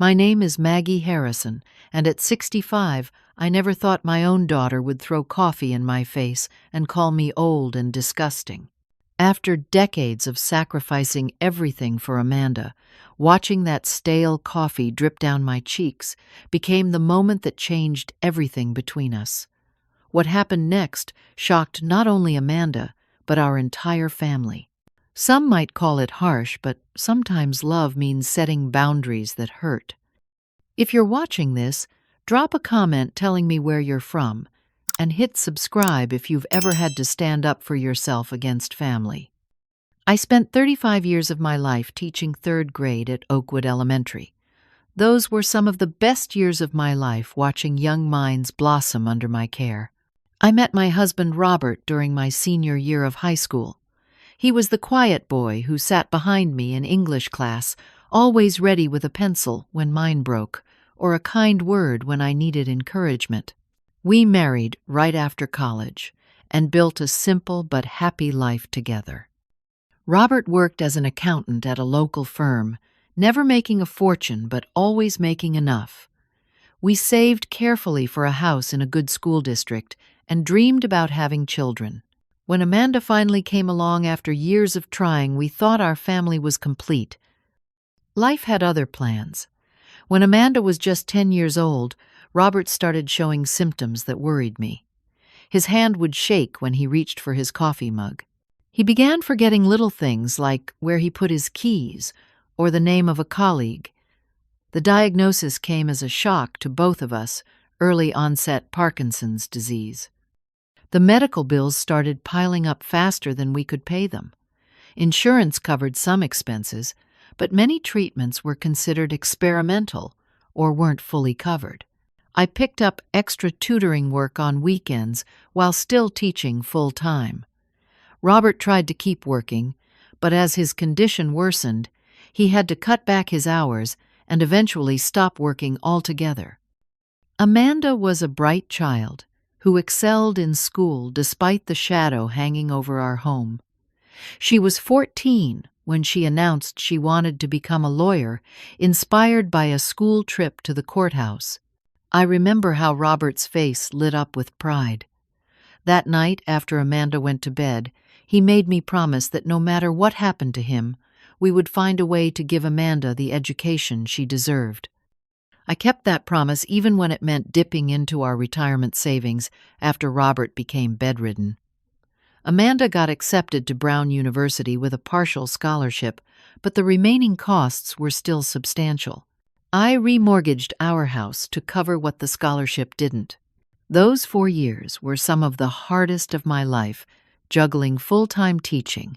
My name is Maggie Harrison, and at 65, I never thought my own daughter would throw coffee in my face and call me old and disgusting. After decades of sacrificing everything for Amanda, watching that stale coffee drip down my cheeks became the moment that changed everything between us. What happened next shocked not only Amanda, but our entire family. Some might call it harsh, but sometimes love means setting boundaries that hurt. If you're watching this, drop a comment telling me where you're from, and hit subscribe if you've ever had to stand up for yourself against family. I spent 35 years of my life teaching 3rd grade at Oakwood Elementary. Those were some of the best years of my life, watching young minds blossom under my care. I met my husband Robert during my senior year of high school. He was the quiet boy who sat behind me in English class, always ready with a pencil when mine broke, or a kind word when I needed encouragement. We married right after college and built a simple but happy life together. Robert worked as an accountant at a local firm, never making a fortune but always making enough. We saved carefully for a house in a good school district and dreamed about having children. When Amanda finally came along after years of trying, we thought our family was complete. Life had other plans. When Amanda was just 10 years old, Robert started showing symptoms that worried me. His hand would shake when he reached for his coffee mug. He began forgetting little things like where he put his keys or the name of a colleague. The diagnosis came as a shock to both of us: early onset Parkinson's disease. The medical bills started piling up faster than we could pay them. Insurance covered some expenses, but many treatments were considered experimental or weren't fully covered. I picked up extra tutoring work on weekends while still teaching full-time. Robert tried to keep working, but as his condition worsened, he had to cut back his hours and eventually stop working altogether. Amanda was a bright child who excelled in school despite the shadow hanging over our home. She was 14 when she announced she wanted to become a lawyer, inspired by a school trip to the courthouse. I remember how Robert's face lit up with pride. That night, after Amanda went to bed, he made me promise that no matter what happened to him, we would find a way to give Amanda the education she deserved. I kept that promise even when it meant dipping into our retirement savings after Robert became bedridden. Amanda got accepted to Brown University with a partial scholarship, but the remaining costs were still substantial. I remortgaged our house to cover what the scholarship didn't. Those 4 years were some of the hardest of my life, juggling full-time teaching,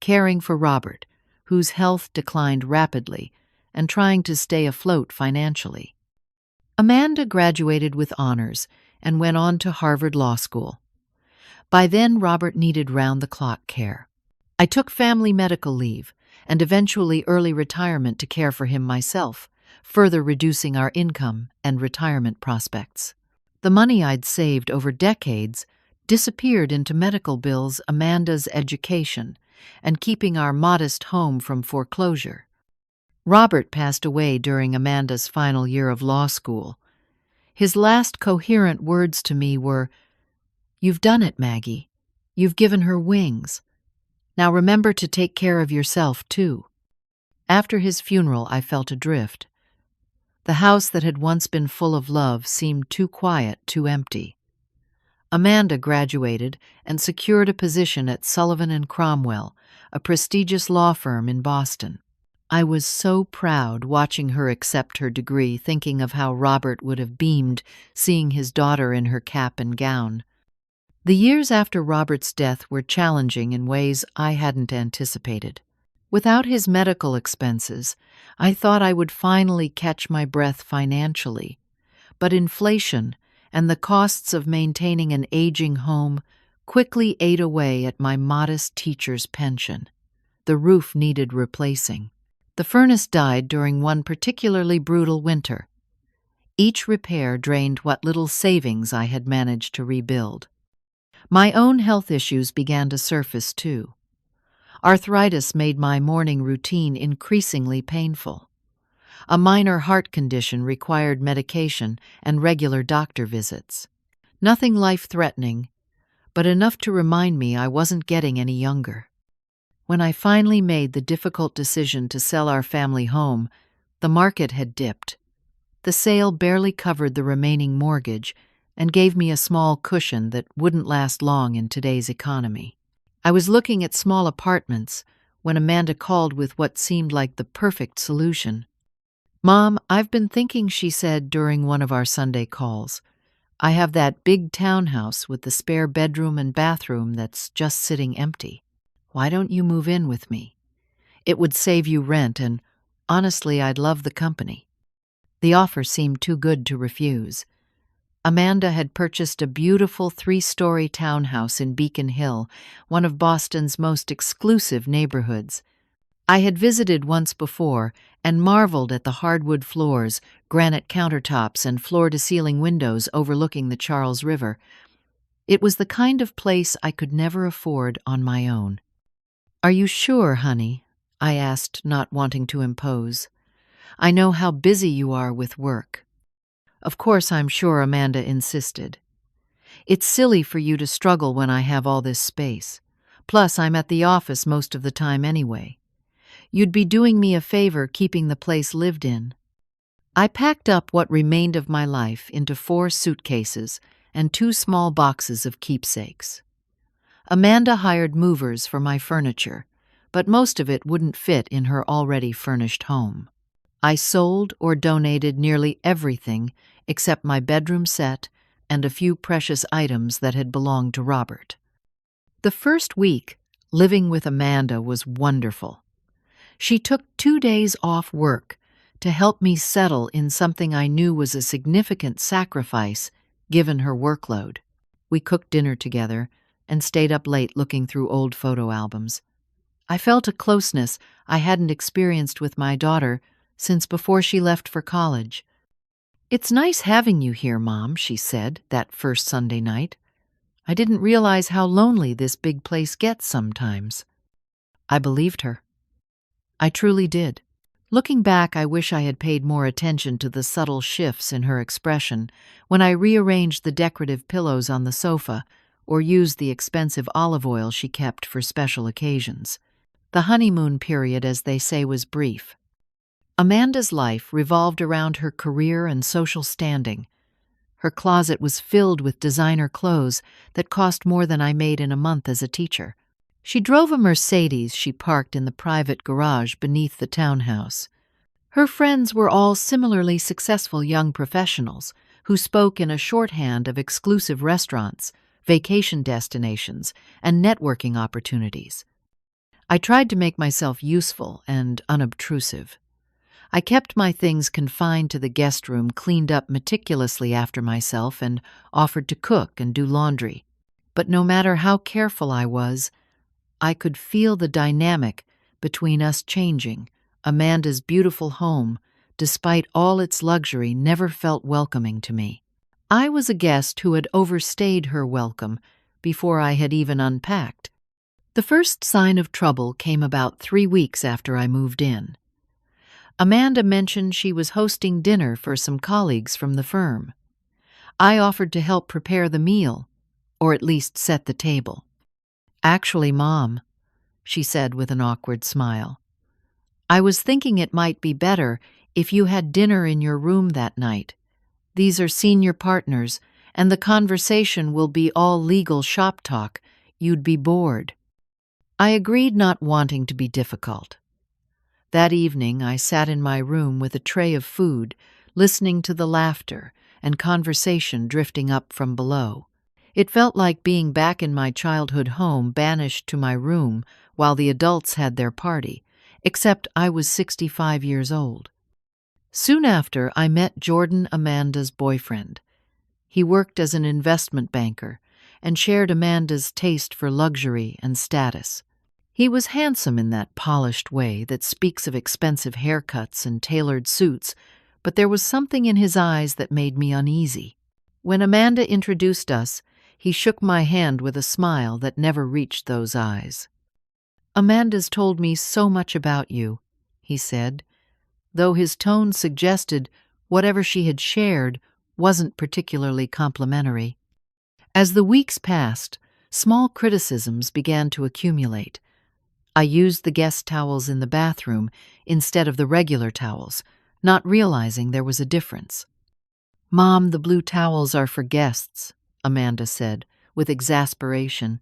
caring for Robert, whose health declined rapidly, and trying to stay afloat financially. Amanda graduated with honors and went on to Harvard Law School. By then, Robert needed round-the-clock care. I took family medical leave and eventually early retirement to care for him myself, further reducing our income and retirement prospects. The money I'd saved over decades disappeared into medical bills, Amanda's education, and keeping our modest home from foreclosure. Robert passed away during Amanda's final year of law school. His last coherent words to me were, "You've done it, Maggie. You've given her wings. Now remember to take care of yourself, too." After his funeral, I felt adrift. The house that had once been full of love seemed too quiet, too empty. Amanda graduated and secured a position at Sullivan & Cromwell, a prestigious law firm in Boston. I was so proud watching her accept her degree, thinking of how Robert would have beamed seeing his daughter in her cap and gown. The years after Robert's death were challenging in ways I hadn't anticipated. Without his medical expenses, I thought I would finally catch my breath financially. But inflation and the costs of maintaining an aging home quickly ate away at my modest teacher's pension. The roof needed replacing. The furnace died during one particularly brutal winter. Each repair drained what little savings I had managed to rebuild. My own health issues began to surface, too. Arthritis made my morning routine increasingly painful. A minor heart condition required medication and regular doctor visits. Nothing life-threatening, but enough to remind me I wasn't getting any younger. When I finally made the difficult decision to sell our family home, the market had dipped. The sale barely covered the remaining mortgage and gave me a small cushion that wouldn't last long in today's economy. I was looking at small apartments when Amanda called with what seemed like the perfect solution. "Mom, I've been thinking," she said during one of our Sunday calls. "I have that big townhouse with the spare bedroom and bathroom that's just sitting empty. Why don't you move in with me? It would save you rent, and honestly, I'd love the company." The offer seemed too good to refuse. Amanda had purchased a beautiful 3-story townhouse in Beacon Hill, one of Boston's most exclusive neighborhoods. I had visited once before and marveled at the hardwood floors, granite countertops, and floor-to-ceiling windows overlooking the Charles River. It was the kind of place I could never afford on my own. "Are you sure, honey?" I asked, not wanting to impose. "I know how busy you are with work." Of course I'm sure, Amanda insisted. "It's silly for you to struggle when I have all this space. Plus, I'm at the office most of the time anyway. You'd be doing me a favor keeping the place lived in." I packed up what remained of my life into 4 suitcases and 2 small boxes of keepsakes. Amanda hired movers for my furniture, but most of it wouldn't fit in her already furnished home. I sold or donated nearly everything except my bedroom set and a few precious items that had belonged to Robert. The first week, living with Amanda was wonderful. She took 2 days off work to help me settle in something I knew was a significant sacrifice given her workload. We cooked dinner together and stayed up late looking through old photo albums. I felt a closeness I hadn't experienced with my daughter since before she left for college. "It's nice having you here, Mom," she said that first Sunday night. "I didn't realize how lonely this big place gets sometimes." I believed her. I truly did. Looking back, I wish I had paid more attention to the subtle shifts in her expression when I rearranged the decorative pillows on the sofa or used the expensive olive oil she kept for special occasions. The honeymoon period, as they say, was brief. Amanda's life revolved around her career and social standing. Her closet was filled with designer clothes that cost more than I made in a month as a teacher. She drove a Mercedes she parked in the private garage beneath the townhouse. Her friends were all similarly successful young professionals who spoke in a shorthand of exclusive restaurants, vacation destinations, and networking opportunities. I tried to make myself useful and unobtrusive. I kept my things confined to the guest room, cleaned up meticulously after myself, and offered to cook and do laundry. But no matter how careful I was, I could feel the dynamic between us changing. Amanda's beautiful home, despite all its luxury, never felt welcoming to me. I was a guest who had overstayed her welcome before I had even unpacked. The first sign of trouble came about 3 weeks after I moved in. Amanda mentioned she was hosting dinner for some colleagues from the firm. I offered to help prepare the meal, or at least set the table. "Actually, Mom," she said with an awkward smile, "I was thinking it might be better if you had dinner in your room that night. These are senior partners, and the conversation will be all legal shop talk. You'd be bored." I agreed, not wanting to be difficult. That evening, I sat in my room with a tray of food, listening to the laughter and conversation drifting up from below. It felt like being back in my childhood home, banished to my room while the adults had their party, except I was 65 years old. Soon after, I met Jordan, Amanda's boyfriend. He worked as an investment banker and shared Amanda's taste for luxury and status. He was handsome in that polished way that speaks of expensive haircuts and tailored suits, but there was something in his eyes that made me uneasy. When Amanda introduced us, he shook my hand with a smile that never reached those eyes. "Amanda's told me so much about you," he said. though his tone suggested whatever she had shared wasn't particularly complimentary. As the weeks passed, small criticisms began to accumulate. I used the guest towels in the bathroom instead of the regular towels, not realizing there was a difference. "Mom, the blue towels are for guests," Amanda said, with exasperation.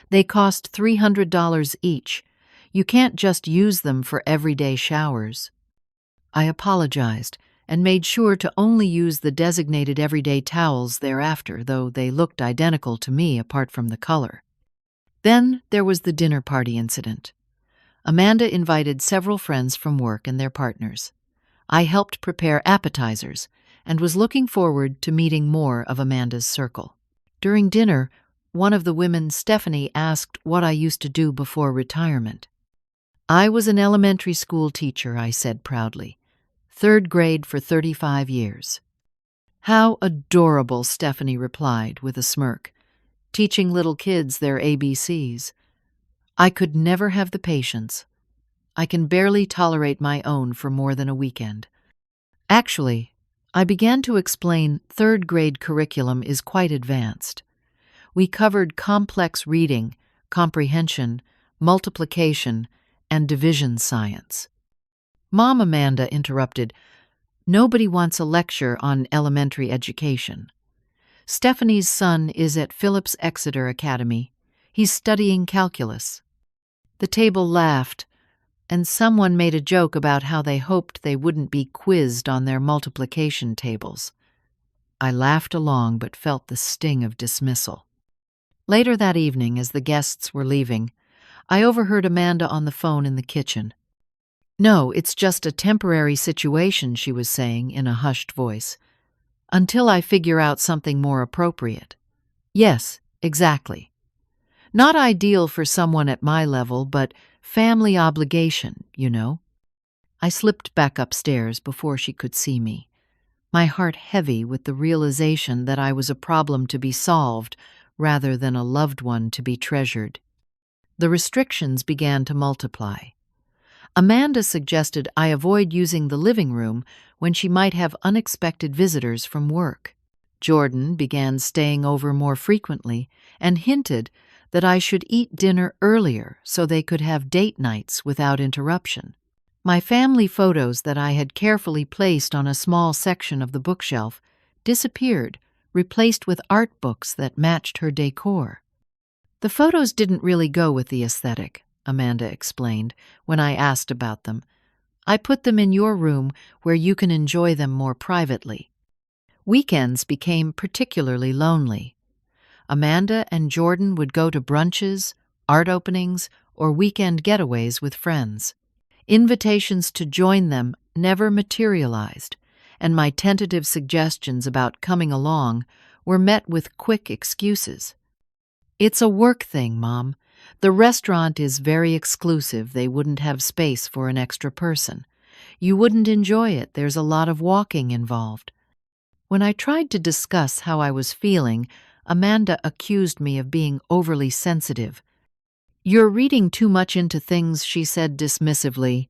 "They cost $300 each. You can't just use them for everyday showers." I apologized and made sure to only use the designated everyday towels thereafter, though they looked identical to me apart from the color. Then there was the dinner party incident. Amanda invited several friends from work and their partners. I helped prepare appetizers and was looking forward to meeting more of Amanda's circle. During dinner, one of the women, Stephanie, asked what I used to do before retirement. "I was an elementary school teacher," I said proudly. "Third grade for 35 years. "How adorable," Stephanie replied with a smirk. "Teaching little kids their ABCs. I could never have the patience. I can barely tolerate my own for more than a weekend." Actually, I began to explain third grade curriculum is quite advanced. We covered complex reading, comprehension, multiplication, and division science. Mom Amanda interrupted, "Nobody wants a lecture on elementary education. Stephanie's son is at Phillips Exeter Academy. He's studying calculus." The table laughed, and someone made a joke about how they hoped they wouldn't be quizzed on their multiplication tables. I laughed along but felt the sting of dismissal. Later that evening, as the guests were leaving, I overheard Amanda on the phone in the kitchen. "No, it's just a temporary situation," she was saying in a hushed voice. "Until I figure out something more appropriate." "Yes, exactly. Not ideal for someone at my level, but family obligation, you know." I slipped back upstairs before she could see me, my heart heavy with the realization that I was a problem to be solved rather than a loved one to be treasured. The restrictions began to multiply. Amanda suggested I avoid using the living room when she might have unexpected visitors from work. Jordan began staying over more frequently and hinted that I should eat dinner earlier so they could have date nights without interruption. My family photos that I had carefully placed on a small section of the bookshelf disappeared, replaced with art books that matched her decor. "The photos didn't really go with the aesthetic," Amanda explained when I asked about them. "I put them in your room where you can enjoy them more privately." Weekends became particularly lonely. Amanda and Jordan would go to brunches, art openings, or weekend getaways with friends. Invitations to join them never materialized, and my tentative suggestions about coming along were met with quick excuses. "It's a work thing, Mom. The restaurant is very exclusive. They wouldn't have space for an extra person. You wouldn't enjoy it. There's a lot of walking involved." When I tried to discuss how I was feeling, Amanda accused me of being overly sensitive. "You're reading too much into things," she said dismissively.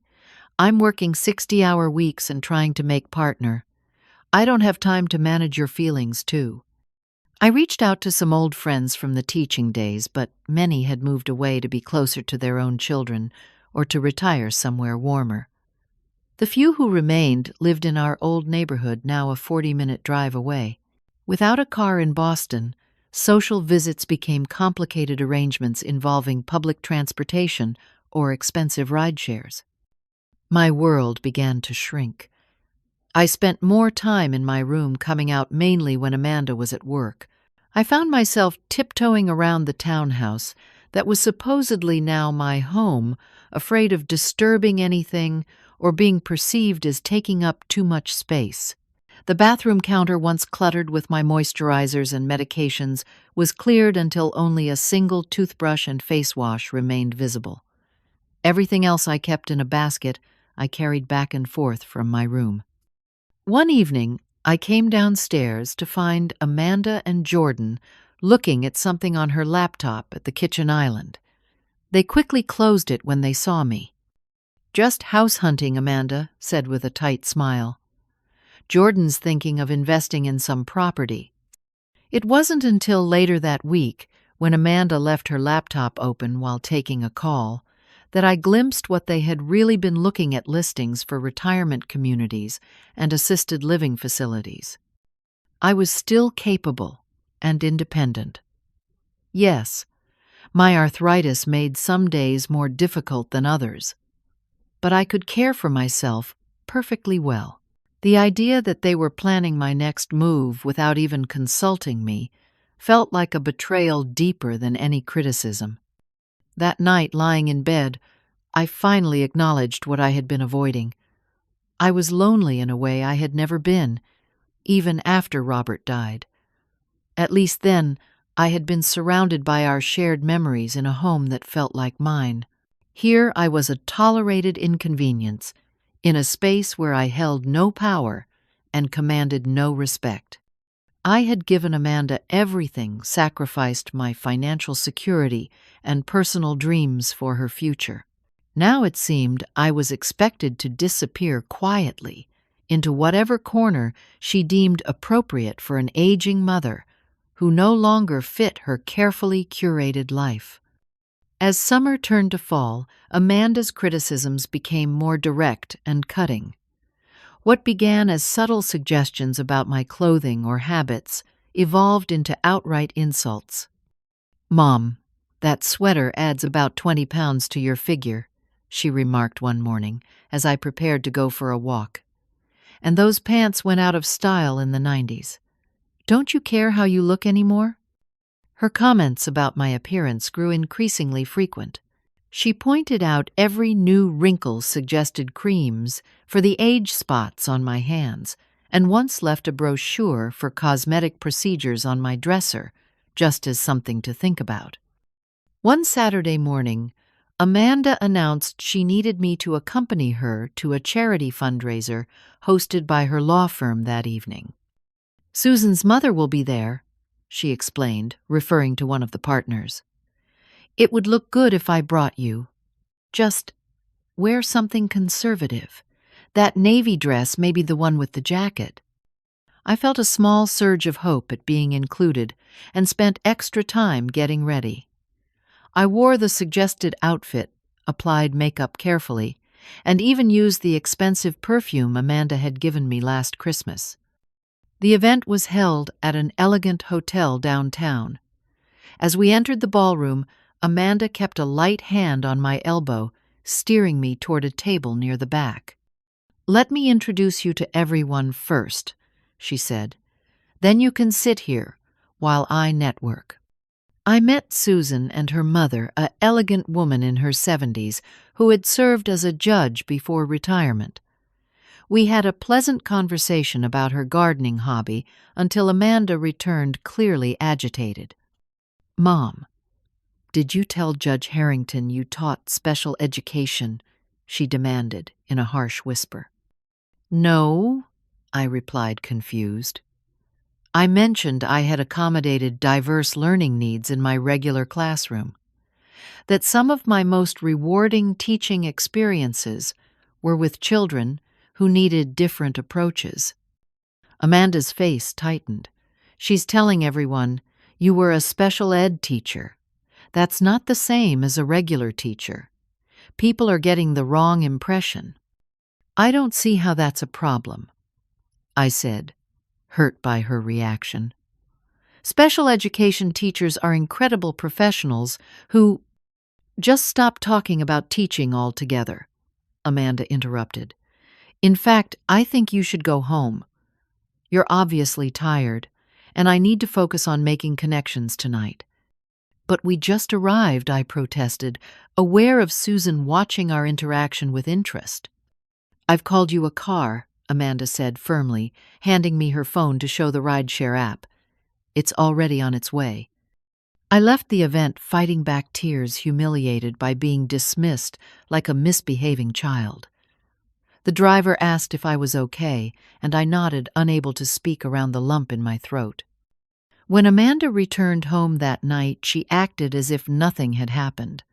"I'm working 60-hour weeks and trying to make partner. I don't have time to manage your feelings, too." I reached out to some old friends from the teaching days, but many had moved away to be closer to their own children or to retire somewhere warmer. The few who remained lived in our old neighborhood, now a 40-minute drive away. Without a car in Boston, social visits became complicated arrangements involving public transportation or expensive ride-shares. My world began to shrink. I spent more time in my room, coming out mainly when Amanda was at work. I found myself tiptoeing around the townhouse that was supposedly now my home, afraid of disturbing anything or being perceived as taking up too much space. The bathroom counter, once cluttered with my moisturizers and medications, was cleared until only a single toothbrush and face wash remained visible. Everything else I kept in a basket I carried back and forth from my room. One evening, I came downstairs to find Amanda and Jordan looking at something on her laptop at the kitchen island. They quickly closed it when they saw me. "Just house hunting," Amanda said with a tight smile. "Jordan's thinking of investing in some property." It wasn't until later that week, when Amanda left her laptop open while taking a call, that I glimpsed what they had really been looking at: listings for retirement communities and assisted living facilities. I was still capable and independent. Yes, my arthritis made some days more difficult than others, but I could care for myself perfectly well. The idea that they were planning my next move without even consulting me felt like a betrayal deeper than any criticism. That night, lying in bed, I finally acknowledged what I had been avoiding. I was lonely in a way I had never been, even after Robert died. At least then, I had been surrounded by our shared memories in a home that felt like mine. Here I was a tolerated inconvenience, in a space where I held no power and commanded no respect. I had given Amanda everything, sacrificed my financial security and personal dreams for her future. Now it seemed I was expected to disappear quietly into whatever corner she deemed appropriate for an aging mother who no longer fit her carefully curated life. As summer turned to fall, Amanda's criticisms became more direct and cutting. What began as subtle suggestions about my clothing or habits evolved into outright insults. "Mom, that sweater adds about 20 pounds to your figure," she remarked one morning as I prepared to go for a walk. "And those pants went out of style in the 90s. Don't you care how you look anymore?" Her comments about my appearance grew increasingly frequent. She pointed out every new wrinkle suggested creams for the age spots on my hands, and once left a brochure for cosmetic procedures on my dresser, just as something to think about. One Saturday morning, Amanda announced she needed me to accompany her to a charity fundraiser hosted by her law firm that evening. "Susan's mother will be there," she explained, referring to one of the partners. "It would look good if I brought you. Just wear something conservative. That navy dress may be the one with the jacket." I felt a small surge of hope at being included and spent extra time getting ready. I wore the suggested outfit, applied makeup carefully, and even used the expensive perfume Amanda had given me last Christmas. The event was held at an elegant hotel downtown. As we entered the ballroom, Amanda kept a light hand on my elbow, steering me toward a table near the back. "Let me introduce you to everyone first," she said. "Then you can sit here while I network." I met Susan and her mother, an elegant woman in her 70s who had served as a judge before retirement. We had a pleasant conversation about her gardening hobby until Amanda returned clearly agitated. "Mom, did you tell Judge Harrington you taught special education?" she demanded in a harsh whisper. "No," I replied, confused. "I mentioned I had accommodated diverse learning needs in my regular classroom, that some of my most rewarding teaching experiences were with children who needed different approaches." Amanda's face tightened. "She's telling everyone, you were a special ed teacher. That's not the same as a regular teacher. People are getting the wrong impression." "I don't see how that's a problem," I said, hurt by her reaction. "Special education teachers are incredible professionals who—" "Just stop talking about teaching altogether," Amanda interrupted. "In fact, I think you should go home. You're obviously tired, and I need to focus on making connections tonight." "But we just arrived," I protested, aware of Susan watching our interaction with interest. "I've called you a car," Amanda said firmly, handing me her phone to show the rideshare app. "It's already on its way." I left the event fighting back tears, humiliated by being dismissed like a misbehaving child. The driver asked if I was okay, and I nodded, unable to speak around the lump in my throat. When Amanda returned home that night, she acted as if nothing had happened.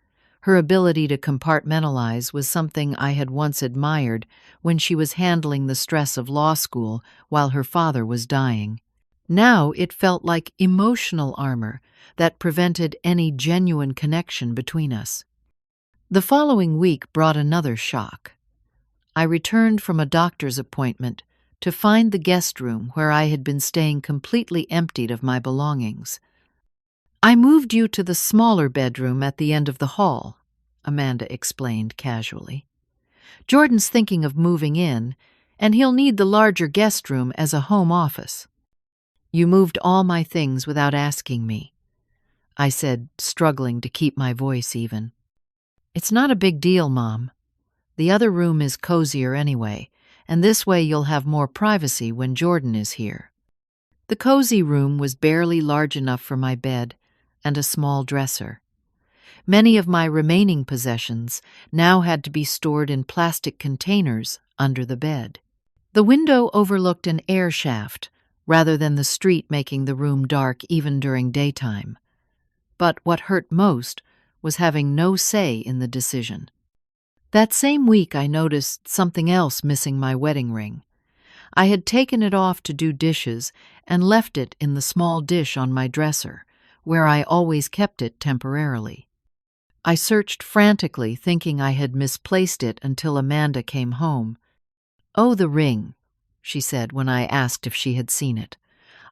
Her ability to compartmentalize was something I had once admired when she was handling the stress of law school while her father was dying. Now it felt like emotional armor that prevented any genuine connection between us. The following week brought another shock. I returned from a doctor's appointment to find the guest room where I had been staying completely emptied of my belongings. "I moved you to the smaller bedroom at the end of the hall," Amanda explained casually. "Jordan's thinking of moving in, and he'll need the larger guest room as a home office." "You moved all my things without asking me," I said, struggling to keep my voice even. "It's not a big deal, Mom. The other room is cozier anyway, and this way you'll have more privacy when Jordan is here." The cozy room was barely large enough for my bed and a small dresser. Many of my remaining possessions now had to be stored in plastic containers under the bed. The window overlooked an air shaft rather than the street, making the room dark even during daytime. But what hurt most was having no say in the decision. That same week I noticed something else missing: my wedding ring. I had taken it off to do dishes and left it in the small dish on my dresser, where I always kept it temporarily. I searched frantically, thinking I had misplaced it, until Amanda came home. "Oh, the ring," she said when I asked if she had seen it.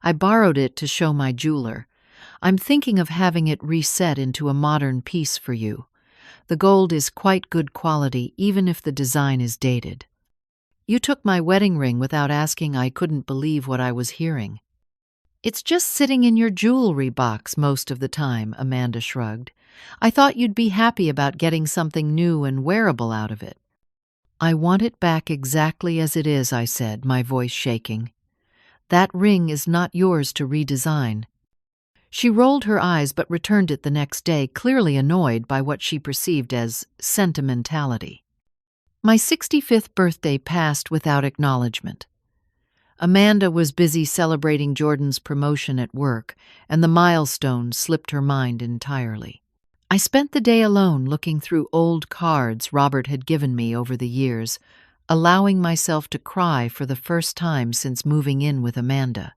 "I borrowed it to show my jeweler. I'm thinking of having it reset into a modern piece for you. The gold is quite good quality, even if the design is dated." "You took my wedding ring without asking." I couldn't believe what I was hearing. "It's just sitting in your jewelry box most of the time," Amanda shrugged. "I thought you'd be happy about getting something new and wearable out of it." "I want it back exactly as it is," I said, my voice shaking. "That ring is not yours to redesign." She rolled her eyes but returned it the next day, clearly annoyed by what she perceived as sentimentality. My 65th birthday passed without acknowledgement. Amanda was busy celebrating Jordan's promotion at work, and the milestone slipped her mind entirely. I spent the day alone, looking through old cards Robert had given me over the years, allowing myself to cry for the first time since moving in with Amanda.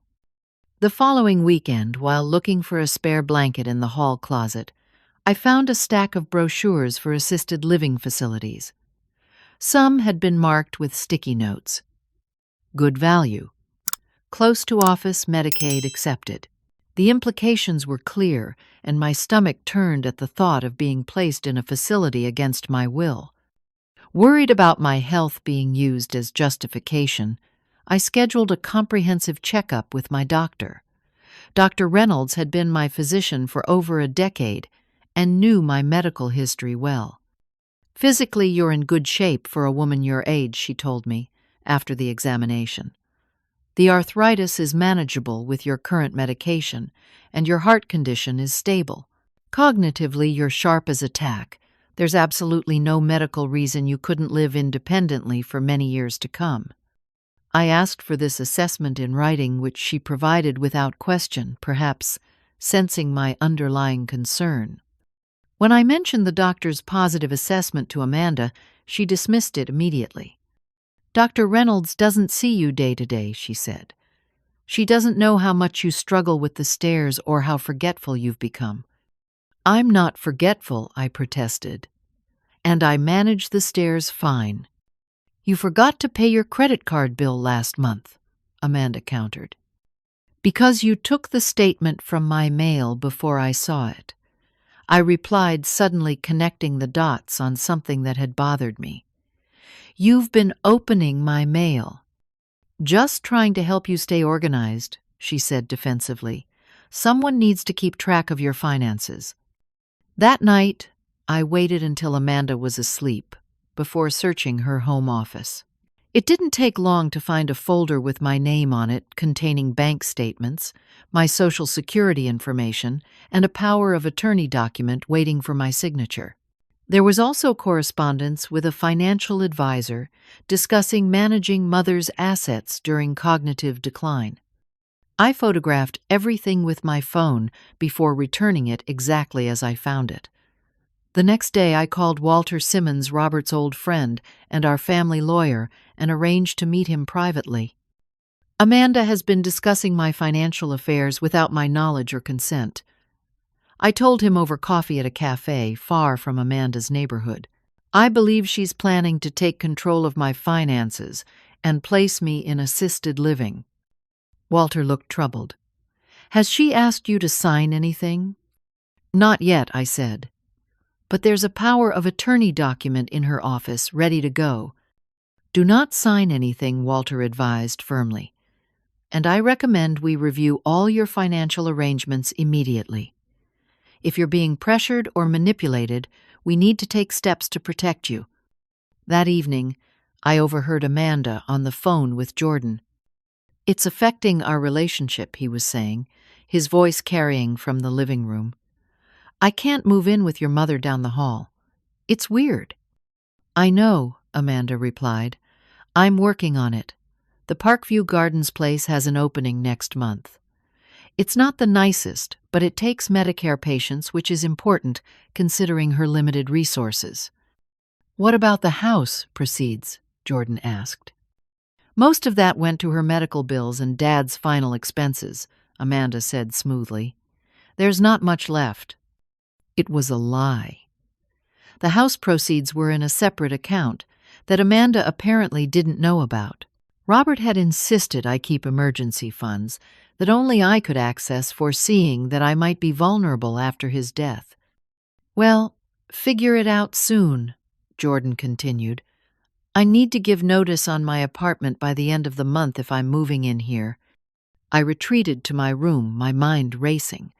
The following weekend, while looking for a spare blanket in the hall closet, I found a stack of brochures for assisted living facilities. Some had been marked with sticky notes. "Good value. Close to office, Medicaid accepted." The implications were clear, and my stomach turned at the thought of being placed in a facility against my will. Worried about my health being used as justification, I scheduled a comprehensive checkup with my doctor. Dr. Reynolds had been my physician for over a decade and knew my medical history well. "Physically, you're in good shape for a woman your age," she told me after the examination. "The arthritis is manageable with your current medication, and your heart condition is stable. Cognitively, you're sharp as a tack. There's absolutely no medical reason you couldn't live independently for many years to come." I asked for this assessment in writing, which she provided without question, perhaps sensing my underlying concern. When I mentioned the doctor's positive assessment to Amanda, she dismissed it immediately. "Dr. Reynolds doesn't see you day to day," she said. "She doesn't know how much you struggle with the stairs or how forgetful you've become." "I'm not forgetful," I protested. "And I manage the stairs fine." "You forgot to pay your credit card bill last month," Amanda countered. "Because you took the statement from my mail before I saw it," I replied, suddenly connecting the dots on something that had bothered me. "You've been opening my mail." "Just trying to help you stay organized," she said defensively. "Someone needs to keep track of your finances." That night, I waited until Amanda was asleep before searching her home office. It didn't take long to find a folder with my name on it, containing bank statements, my Social Security information, and a power of attorney document waiting for my signature. There was also correspondence with a financial advisor discussing managing Mother's assets during cognitive decline. I photographed everything with my phone before returning it exactly as I found it. The next day I called Walter Simmons, Robert's old friend, and our family lawyer, and arranged to meet him privately. Amanda has been discussing my financial affairs without my knowledge or consent. I told him over coffee at a cafe far from Amanda's neighborhood. I believe she's planning to take control of my finances and place me in assisted living. Walter looked troubled. Has she asked you to sign anything? Not yet, I said. But there's a power of attorney document in her office ready to go. Do not sign anything, Walter advised firmly. And I recommend we review all your financial arrangements immediately. If you're being pressured or manipulated, we need to take steps to protect you. That evening, I overheard Amanda on the phone with Jordan. It's affecting our relationship, he was saying, his voice carrying from the living room. I can't move in with your mother down the hall. It's weird. I know, Amanda replied. I'm working on it. The Parkview Gardens place has an opening next month. It's not the nicest, but it takes Medicare patients, which is important considering her limited resources. What about the house proceeds? Jordan asked. Most of that went to her medical bills and Dad's final expenses, Amanda said smoothly. There's not much left. It was a lie. The house proceeds were in a separate account that Amanda apparently didn't know about. Robert had insisted I keep emergency funds that only I could access, foreseeing that I might be vulnerable after his death. Well, figure it out soon, Jordan continued. I need to give notice on my apartment by the end of the month if I'm moving in here. I retreated to my room, my mind racing.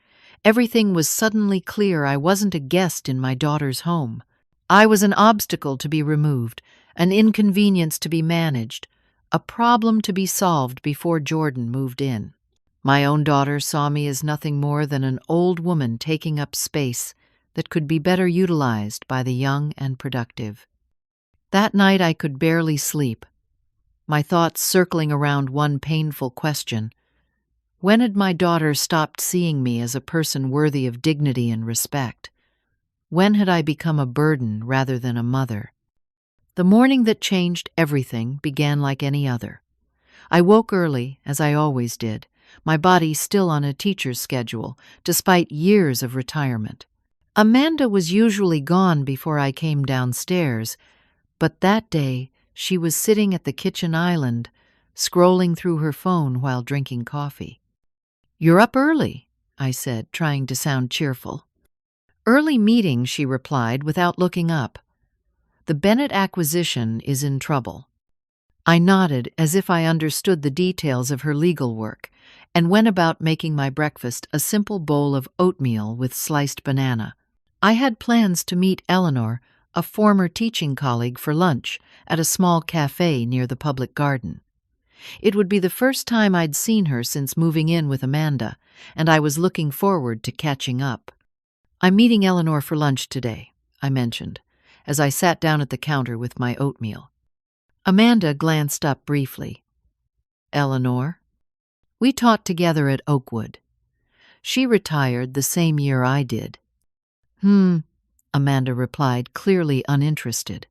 Everything was suddenly clear. I wasn't a guest in my daughter's home. I was an obstacle to be removed, an inconvenience to be managed, a problem to be solved before Jordan moved in. My own daughter saw me as nothing more than an old woman taking up space that could be better utilized by the young and productive. That night I could barely sleep, my thoughts circling around one painful question. When had my daughter stopped seeing me as a person worthy of dignity and respect? When had I become a burden rather than a mother? The morning that changed everything began like any other. I woke early, as I always did, my body still on a teacher's schedule, despite years of retirement. Amanda was usually gone before I came downstairs, but that day she was sitting at the kitchen island, scrolling through her phone while drinking coffee. "You're up early," I said, trying to sound cheerful. "Early meeting," she replied without looking up. "The Bennett acquisition is in trouble." I nodded as if I understood the details of her legal work and went about making my breakfast, a simple bowl of oatmeal with sliced banana. I had plans to meet Eleanor, a former teaching colleague, for lunch at a small cafe near the public garden. It would be the first time I'd seen her since moving in with Amanda, and I was looking forward to catching up. "I'm meeting Eleanor for lunch today," I mentioned, as I sat down at the counter with my oatmeal. Amanda glanced up briefly. "Eleanor?" "We taught together at Oakwood. She retired the same year I did." Amanda replied, clearly uninterested.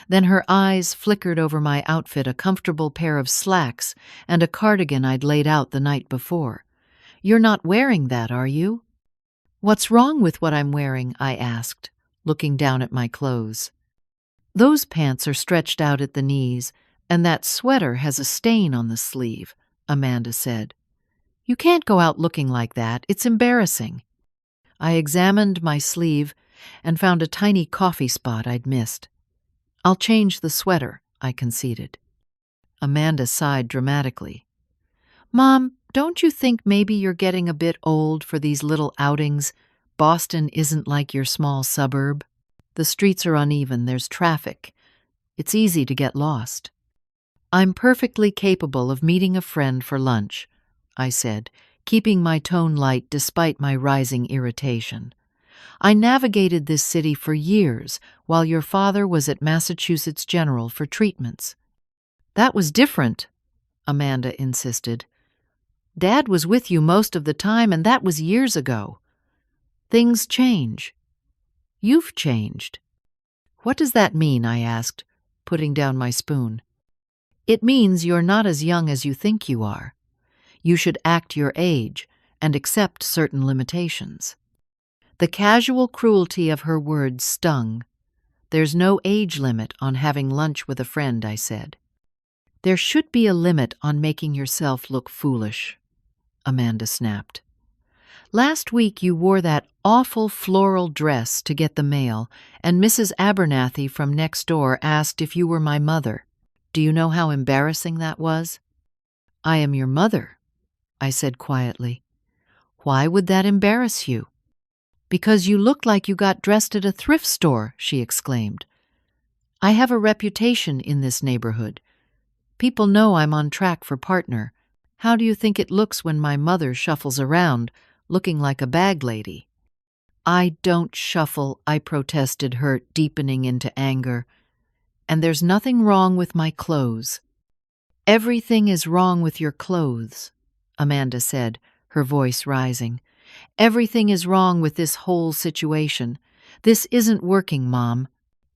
Then her eyes flickered over my outfit, a comfortable pair of slacks and a cardigan I'd laid out the night before. "You're not wearing that, are you?" "What's wrong with what I'm wearing?" I asked, looking down at my clothes. "Those pants are stretched out at the knees, and that sweater has a stain on the sleeve," Amanda said. "You can't go out looking like that. It's embarrassing." I examined my sleeve and found a tiny coffee spot I'd missed. "I'll change the sweater," I conceded. Amanda sighed dramatically. "Mom, don't you think maybe you're getting a bit old for these little outings? Boston isn't like your small suburb. The streets are uneven, there's traffic. It's easy to get lost." "I'm perfectly capable of meeting a friend for lunch," I said, keeping my tone light despite my rising irritation. "I navigated this city for years while your father was at Massachusetts General for treatments." "That was different," Amanda insisted. "Dad was with you most of the time, and that was years ago. Things change." You've changed." "What does that mean?" I asked, putting down my spoon. "It means you're not as young as you think you are. You should act your age and accept certain limitations." The casual cruelty of her words stung. "There's no age limit on having lunch with a friend," I said. "There should be a limit on making yourself look foolish," Amanda snapped. "Last week you wore that awful floral dress to get the mail, and Mrs. Abernathy from next door asked if you were my mother. Do you know how embarrassing that was?" "I am your mother," I said quietly. "Why would that embarrass you?" "Because you looked like you got dressed at a thrift store," she exclaimed. "I have a reputation in this neighborhood. People know I'm on track for partner. How do you think it looks when my mother shuffles around, looking like a bag lady?" "I don't shuffle," I protested, hurt deepening into anger. "And there's nothing wrong with my clothes." "Everything is wrong with your clothes," Amanda said, her voice rising. "Everything is wrong with this whole situation. This isn't working, Mom.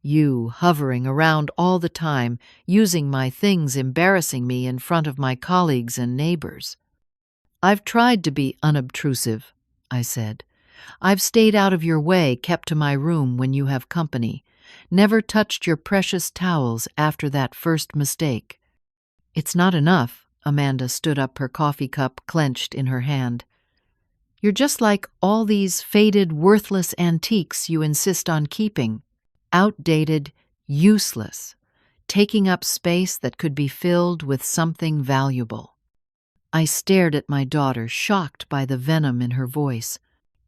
You hovering around all the time, using my things, embarrassing me in front of my colleagues and neighbors." "I've tried to be unobtrusive," I said. "I've stayed out of your way, kept to my room when you have company, never touched your precious towels after that first mistake." "It's not enough." Amanda stood up, her coffee cup clenched in her hand. "You're just like all these faded, worthless antiques you insist on keeping. Outdated, useless, taking up space that could be filled with something valuable." I stared at my daughter, shocked by the venom in her voice.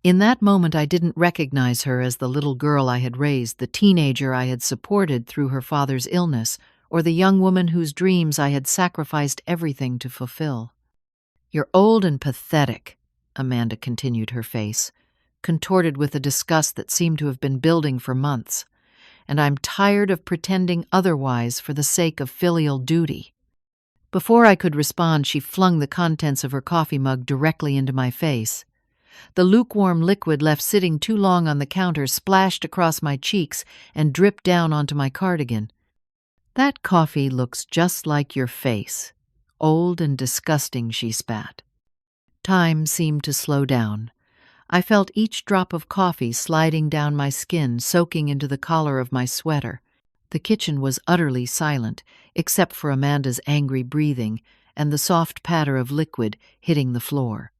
In that moment I didn't recognize her as the little girl I had raised, the teenager I had supported through her father's illness, or the young woman whose dreams I had sacrificed everything to fulfill. "You're old and pathetic," Amanda continued, her face contorted with a disgust that seemed to have been building for months. "And I'm tired of pretending otherwise for the sake of filial duty." Before I could respond, she flung the contents of her coffee mug directly into my face. The lukewarm liquid left sitting too long on the counter splashed across my cheeks and dripped down onto my cardigan. "That coffee looks just like your face. Old and disgusting," she spat. Time seemed to slow down. I felt each drop of coffee sliding down my skin, soaking into the collar of my sweater. The kitchen was utterly silent, except for Amanda's angry breathing and the soft patter of liquid hitting the floor.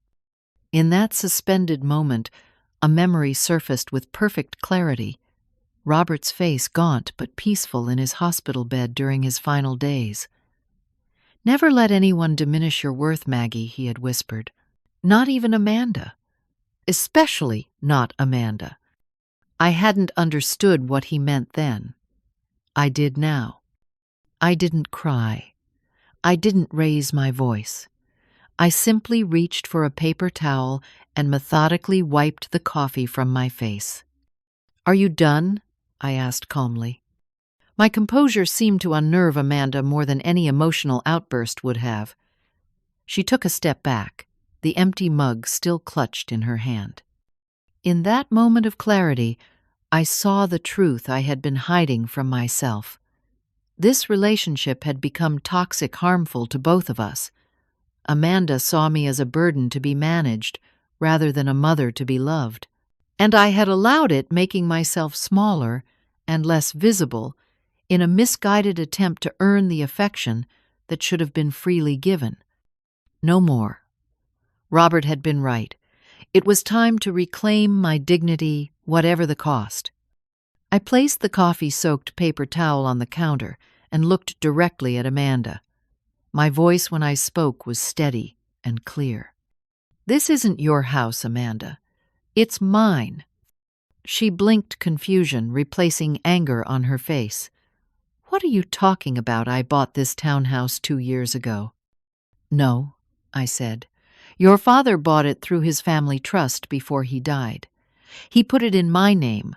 In that suspended moment, a memory surfaced with perfect clarity. Robert's face, gaunt but peaceful in his hospital bed during his final days. "Never let anyone diminish your worth, Maggie," he had whispered. "Not even Amanda. Especially not Amanda." I hadn't understood what he meant then. I did now. I didn't cry. I didn't raise my voice. I simply reached for a paper towel and methodically wiped the coffee from my face. "Are you done?" I asked calmly. My composure seemed to unnerve Amanda more than any emotional outburst would have. She took a step back, the empty mug still clutched in her hand. In that moment of clarity, I saw the truth I had been hiding from myself. This relationship had become toxic, harmful to both of us. Amanda saw me as a burden to be managed rather than a mother to be loved. And I had allowed it, making myself smaller and less visible in a misguided attempt to earn the affection that should have been freely given. No more. Robert had been right. It was time to reclaim my dignity, whatever the cost. I placed the coffee-soaked paper towel on the counter and looked directly at Amanda. My voice when I spoke was steady and clear. "This isn't your house, Amanda. It's mine." She blinked confusion, replacing anger on her face. "What are you talking about? I bought this townhouse 2 years ago." "No," I said. "Your father bought it through his family trust before he died. He put it in my name,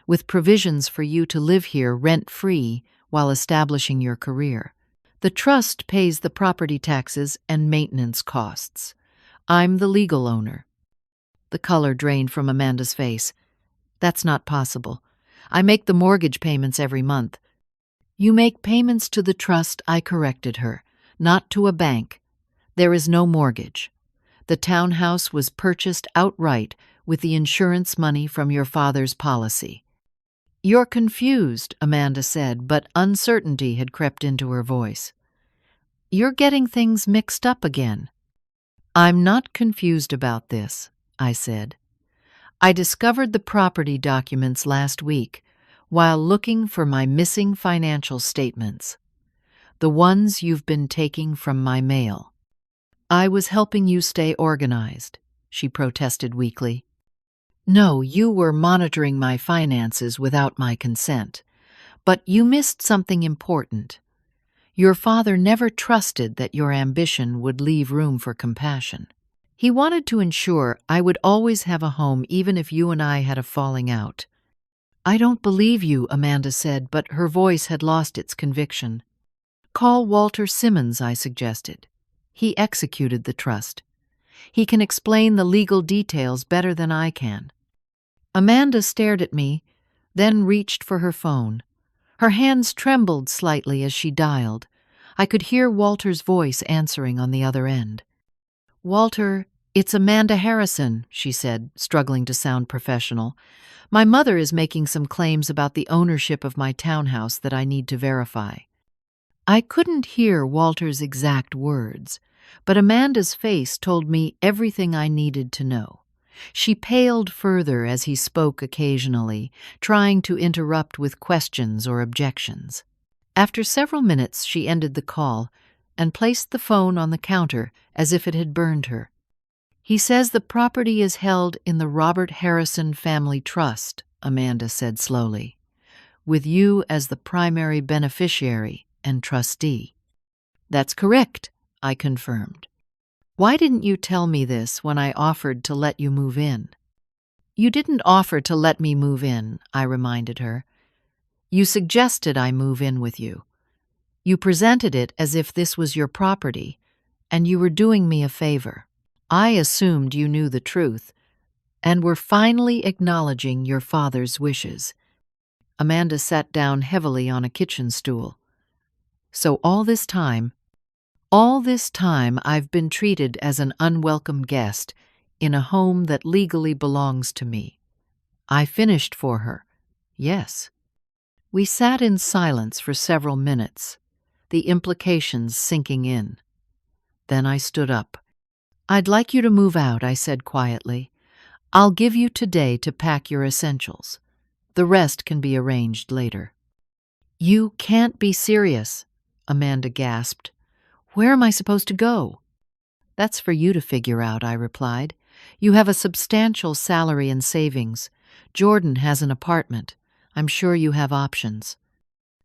with provisions for you to live here rent-free while establishing your career. The trust pays the property taxes and maintenance costs. I'm the legal owner." The color drained from Amanda's face. "That's not possible. I make the mortgage payments every month. You make payments to the trust, I corrected her, not to a bank. There is no mortgage. The townhouse was purchased outright with the insurance money from your father's policy. You're confused, Amanda said, but uncertainty had crept into her voice. You're getting things mixed up again. I'm not confused about this, I said. I discovered the property documents last week while looking for my missing financial statements, the ones you've been taking from my mail. I was helping you stay organized, she protested weakly. No, you were monitoring my finances without my consent. But you missed something important. Your father never trusted that your ambition would leave room for compassion. He wanted to ensure I would always have a home even if you and I had a falling out. I don't believe you, Amanda said, but her voice had lost its conviction. Call Walter Simmons, I suggested. He executed the trust. He can explain the legal details better than I can. Amanda stared at me, then reached for her phone. Her hands trembled slightly as she dialed. I could hear Walter's voice answering on the other end. Walter, it's Amanda Harrison, she said, struggling to sound professional. My mother is making some claims about the ownership of my townhouse that I need to verify. I couldn't hear Walter's exact words, but Amanda's face told me everything I needed to know. She paled further as he spoke occasionally, trying to interrupt with questions or objections. After several minutes, she ended the call and placed the phone on the counter as if it had burned her. He says the property is held in the Robert Harrison Family Trust, Amanda said slowly, with you as the primary beneficiary and trustee. That's correct, I confirmed. Why didn't you tell me this when I offered to let you move in? You didn't offer to let me move in, I reminded her. You suggested I move in with you. You presented it as if this was your property, and you were doing me a favor. I assumed you knew the truth, and were finally acknowledging your father's wishes. Amanda sat down heavily on a kitchen stool. So all this time I've been treated as an unwelcome guest in a home that legally belongs to me. I finished for her. Yes. We sat in silence for several minutes, the implications sinking in. Then I stood up. I'd like you to move out, I said quietly. I'll give you today to pack your essentials. The rest can be arranged later. You can't be serious, Amanda gasped. Where am I supposed to go? That's for you to figure out, I replied. You have a substantial salary and savings. Jordan has an apartment. I'm sure you have options.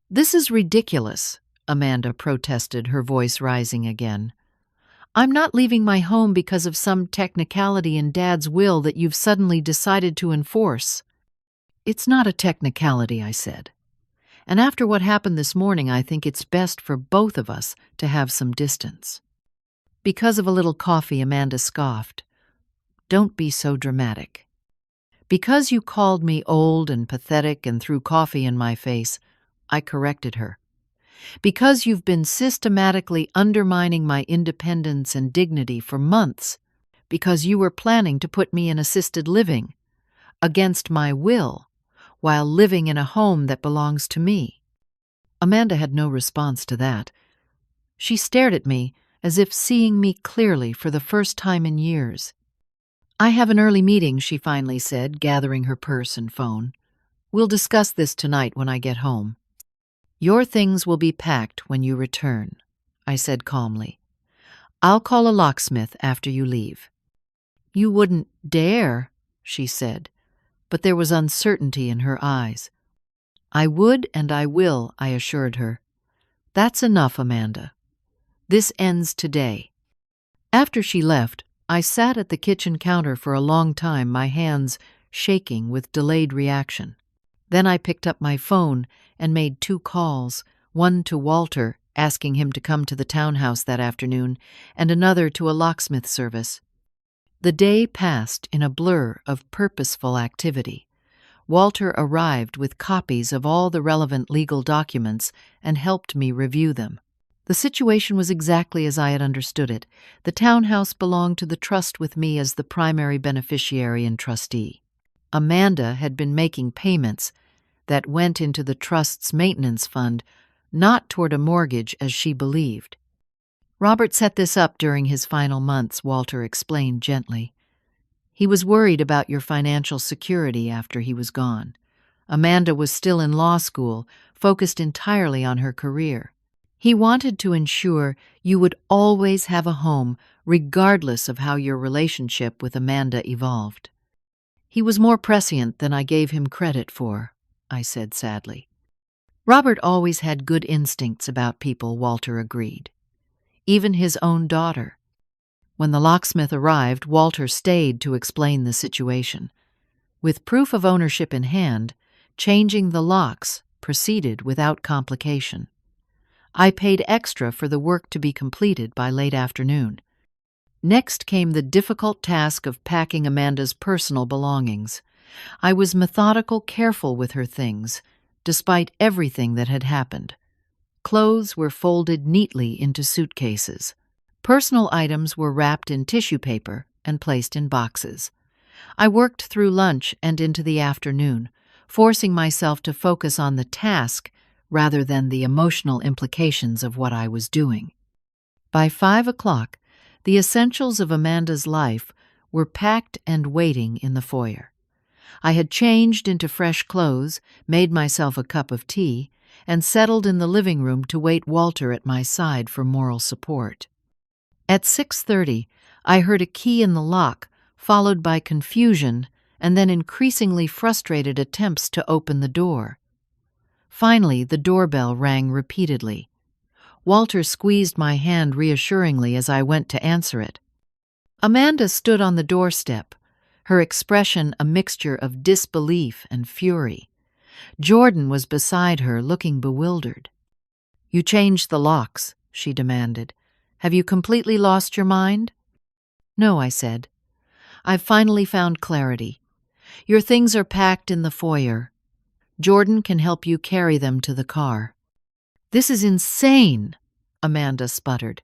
This is ridiculous, Amanda protested, her voice rising again. I'm not leaving my home because of some technicality in Dad's will that you've suddenly decided to enforce. It's not a technicality, I said. And after what happened this morning, I think it's best for both of us to have some distance. Because of a little coffee, Amanda scoffed. Don't be so dramatic. Because you called me old and pathetic and threw coffee in my face, I corrected her. Because you've been systematically undermining my independence and dignity for months, because you were planning to put me in assisted living, against my will, while living in a home that belongs to me. Amanda had no response to that. She stared at me as if seeing me clearly for the first time in years. I have an early meeting, she finally said, gathering her purse and phone. We'll discuss this tonight when I get home. Your things will be packed when you return, I said calmly. I'll call a locksmith after you leave. You wouldn't dare, she said, but there was uncertainty in her eyes. I would and I will, I assured her. That's enough, Amanda. This ends today. After she left, I sat at the kitchen counter for a long time, my hands shaking with delayed reaction. Then I picked up my phone and made 2 calls, one to Walter, asking him to come to the townhouse that afternoon, and another to a locksmith service. The day passed in a blur of purposeful activity. Walter arrived with copies of all the relevant legal documents and helped me review them. The situation was exactly as I had understood it. The townhouse belonged to the trust with me as the primary beneficiary and trustee. Amanda had been making payments that went into the trust's maintenance fund, not toward a mortgage as she believed. Robert set this up during his final months, Walter explained gently. He was worried about your financial security after he was gone. Amanda was still in law school, focused entirely on her career. He wanted to ensure you would always have a home, regardless of how your relationship with Amanda evolved. He was more prescient than I gave him credit for, I said sadly. Robert always had good instincts about people, Walter agreed. Even his own daughter. When the locksmith arrived, Walter stayed to explain the situation. With proof of ownership in hand, changing the locks proceeded without complication. I paid extra for the work to be completed by late afternoon. Next came the difficult task of packing Amanda's personal belongings. I was methodical, careful with her things, despite everything that had happened. Clothes were folded neatly into suitcases. Personal items were wrapped in tissue paper and placed in boxes. I worked through lunch and into the afternoon, forcing myself to focus on the task rather than the emotional implications of what I was doing. By 5 o'clock, the essentials of Amanda's life were packed and waiting in the foyer. I had changed into fresh clothes, made myself a cup of tea, and settled in the living room to wait Walter at my side for moral support. At 6:30, I heard a key in the lock, followed by confusion and then increasingly frustrated attempts to open the door. Finally, the doorbell rang repeatedly. Walter squeezed my hand reassuringly as I went to answer it. Amanda stood on the doorstep, her expression a mixture of disbelief and fury. Jordan was beside her, looking bewildered. "You changed the locks," she demanded. "Have you completely lost your mind?" "No," I said. "I've finally found clarity. Your things are packed in the foyer. Jordan can help you carry them to the car." "This is insane," Amanda sputtered.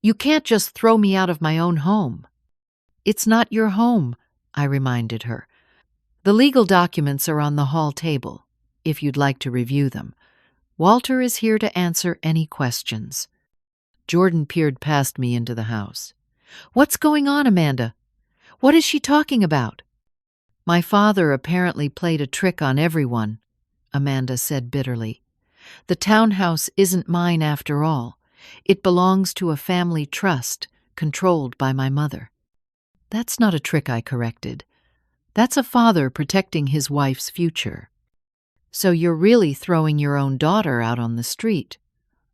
"You can't just throw me out of my own home." "It's not your home," I reminded her. "The legal documents are on the hall table, if you'd like to review them. Walter is here to answer any questions." Jordan peered past me into the house. "What's going on, Amanda? What is she talking about?" "My father apparently played a trick on everyone," Amanda said bitterly. "The townhouse isn't mine after all. It belongs to a family trust, controlled by my mother." "That's not a trick," I corrected. "That's a father protecting his wife's future." "So you're really throwing your own daughter out on the street?"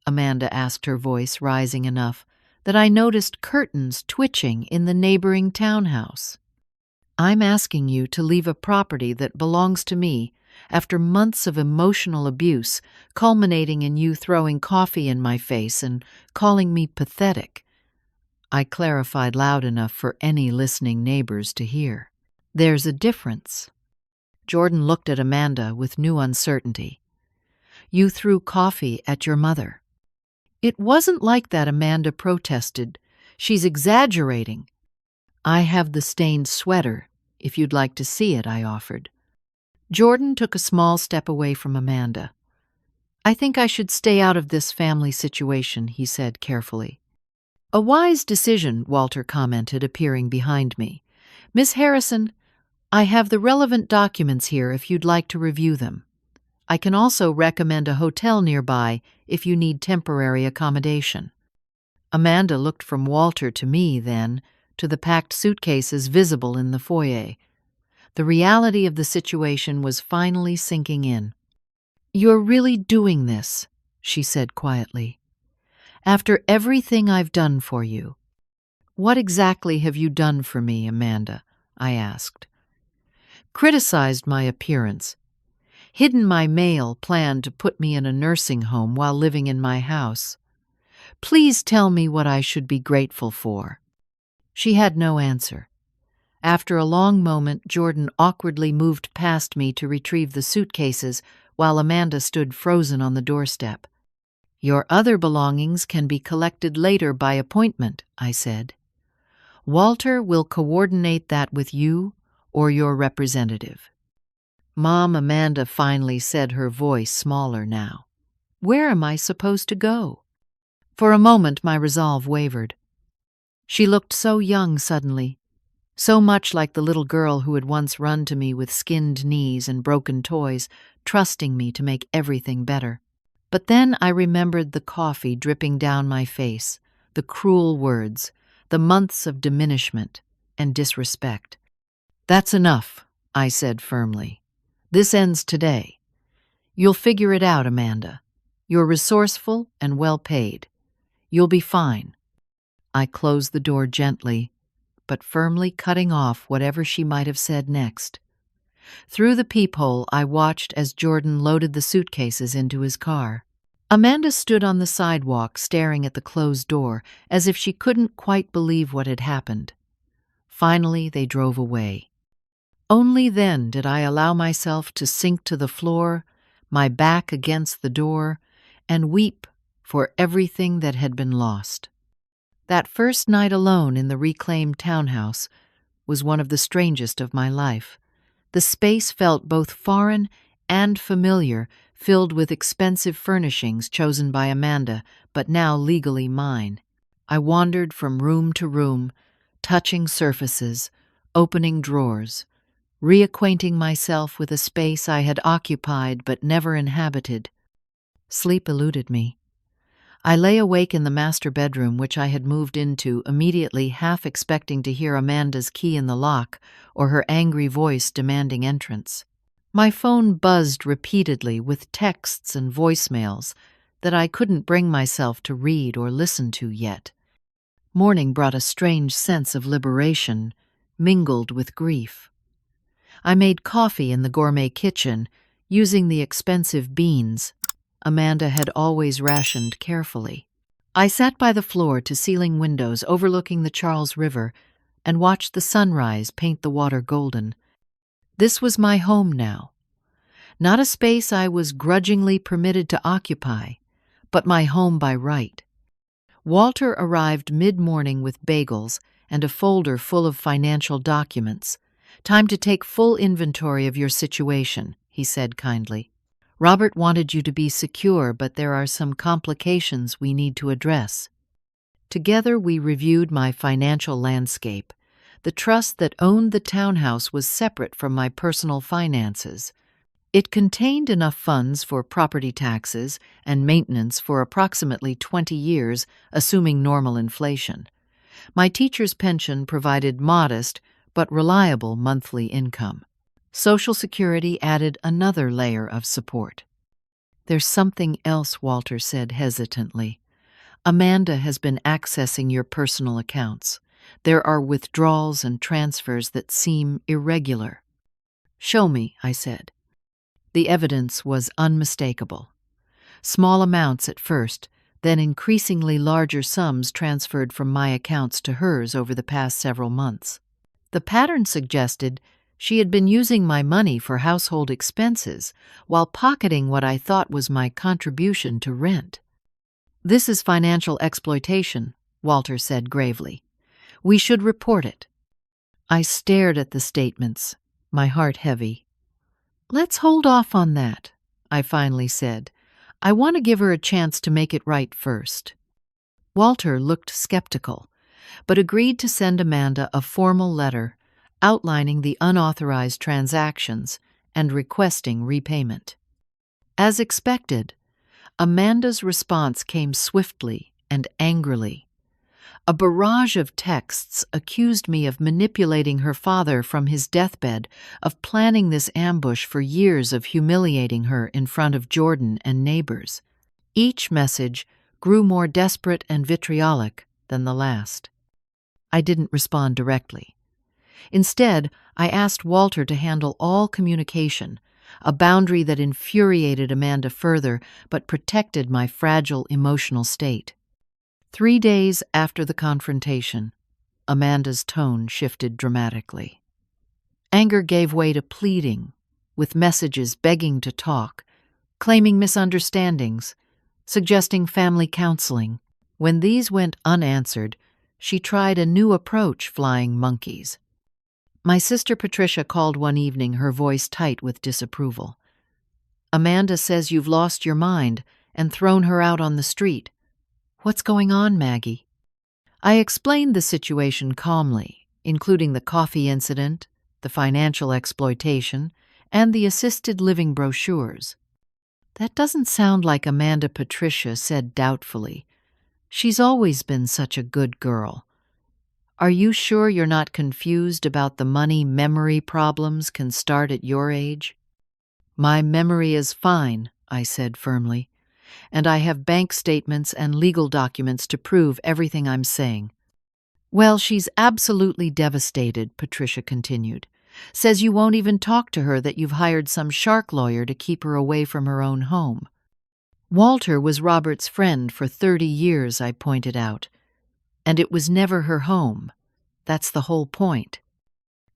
Amanda asked, her voice rising enough that I noticed curtains twitching in the neighboring townhouse. "I'm asking you to leave a property that belongs to me after months of emotional abuse, culminating in you throwing coffee in my face and calling me pathetic." I clarified loud enough for any listening neighbors to hear. "There's a difference." Jordan looked at Amanda with new uncertainty. "You threw coffee at your mother." "It wasn't like that," Amanda protested. "She's exaggerating." "I have the stained sweater, if you'd like to see it," I offered. Jordan took a small step away from Amanda. "I think I should stay out of this family situation," he said carefully. "A wise decision," Walter commented, appearing behind me. "Miss Harrison, I have the relevant documents here if you'd like to review them. I can also recommend a hotel nearby if you need temporary accommodation." Amanda looked from Walter to me then, to the packed suitcases visible in the foyer. The reality of the situation was finally sinking in. "You're really doing this," she said quietly. "After everything I've done for you." "What exactly have you done for me, Amanda?" I asked. "Criticized my appearance. Hidden my mail plan to put me in a nursing home while living in my house. Please tell me what I should be grateful for." She had no answer. After a long moment, Jordan awkwardly moved past me to retrieve the suitcases while Amanda stood frozen on the doorstep. "Your other belongings can be collected later by appointment," I said. "Walter will coordinate that with you or your representative." "Mom," Amanda finally said, her voice smaller now. "Where am I supposed to go?" For a moment my resolve wavered. She looked so young suddenly, so much like the little girl who had once run to me with skinned knees and broken toys, trusting me to make everything better. But then I remembered the coffee dripping down my face, the cruel words, the months of diminishment and disrespect. "That's enough," I said firmly. "This ends today. You'll figure it out, Amanda. You're resourceful and well paid. You'll be fine." I closed the door gently, but firmly cutting off whatever she might have said next. Through the peephole, I watched as Jordan loaded the suitcases into his car. Amanda stood on the sidewalk staring at the closed door, as if she couldn't quite believe what had happened. Finally, they drove away. Only then did I allow myself to sink to the floor, my back against the door, and weep for everything that had been lost. That first night alone in the reclaimed townhouse was one of the strangest of my life. The space felt both foreign and familiar, filled with expensive furnishings chosen by Amanda, but now legally mine. I wandered from room to room, touching surfaces, opening drawers, reacquainting myself with a space I had occupied but never inhabited. Sleep eluded me. I lay awake in the master bedroom, which I had moved into, immediately half expecting to hear Amanda's key in the lock or her angry voice demanding entrance. My phone buzzed repeatedly with texts and voicemails that I couldn't bring myself to read or listen to yet. Morning brought a strange sense of liberation, mingled with grief. I made coffee in the gourmet kitchen, using the expensive beans Amanda had always rationed carefully. I sat by the floor-to-ceiling windows overlooking the Charles River and watched the sunrise paint the water golden. This was my home now. Not a space I was grudgingly permitted to occupy, but my home by right. Walter arrived mid-morning with bagels and a folder full of financial documents. "Time to take full inventory of your situation," he said kindly. "Robert wanted you to be secure, but there are some complications we need to address." Together we reviewed my financial landscape. The trust that owned the townhouse was separate from my personal finances. It contained enough funds for property taxes and maintenance for approximately 20 years, assuming normal inflation. My teacher's pension provided modest but reliable monthly income. Social Security added another layer of support. "There's something else," Walter said hesitantly. "Amanda has been accessing your personal accounts. There are withdrawals and transfers that seem irregular." "Show me," I said. The evidence was unmistakable. Small amounts at first, then increasingly larger sums transferred from my accounts to hers over the past several months. The pattern suggested she had been using my money for household expenses while pocketing what I thought was my contribution to rent. "This is financial exploitation," Walter said gravely. "We should report it." I stared at the statements, my heart heavy. "Let's hold off on that," I finally said. "I want to give her a chance to make it right first." Walter looked skeptical, but agreed to send Amanda a formal letter outlining the unauthorized transactions and requesting repayment. As expected, Amanda's response came swiftly and angrily. A barrage of texts accused me of manipulating her father from his deathbed, of planning this ambush for years, of humiliating her in front of Jordan and neighbors. Each message grew more desperate and vitriolic than the last. I didn't respond directly. Instead, I asked Walter to handle all communication, a boundary that infuriated Amanda further but protected my fragile emotional state. 3 days after the confrontation, Amanda's tone shifted dramatically. Anger gave way to pleading, with messages begging to talk, claiming misunderstandings, suggesting family counseling. When these went unanswered, she tried a new approach, flying monkeys. My sister Patricia called one evening, her voice tight with disapproval. "Amanda says you've lost your mind and thrown her out on the street. What's going on, Maggie?" I explained the situation calmly, including the coffee incident, the financial exploitation, and the assisted living brochures. "That doesn't sound like Amanda," Patricia said doubtfully. "She's always been such a good girl. Are you sure you're not confused about the money memory problems can start at your age?" "My memory is fine," I said firmly, "and I have bank statements and legal documents to prove everything I'm saying." "Well, she's absolutely devastated," Patricia continued. "Says you won't even talk to her, that you've hired some shark lawyer to keep her away from her own home." "Walter was Robert's friend for 30 years," I pointed out. "And it was never her home. That's the whole point."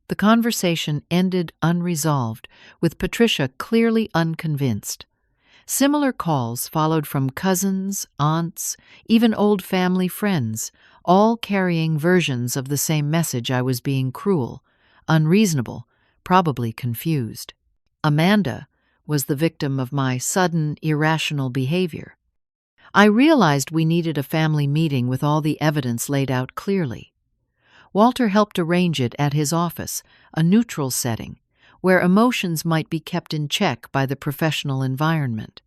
The conversation ended unresolved, with Patricia clearly unconvinced. Similar calls followed from cousins, aunts, even old family friends, all carrying versions of the same message: I was being cruel, unreasonable, probably confused. Amanda was the victim of my sudden, irrational behavior. I realized we needed a family meeting with all the evidence laid out clearly. Walter helped arrange it at his office, a neutral setting, where emotions might be kept in check by the professional environment.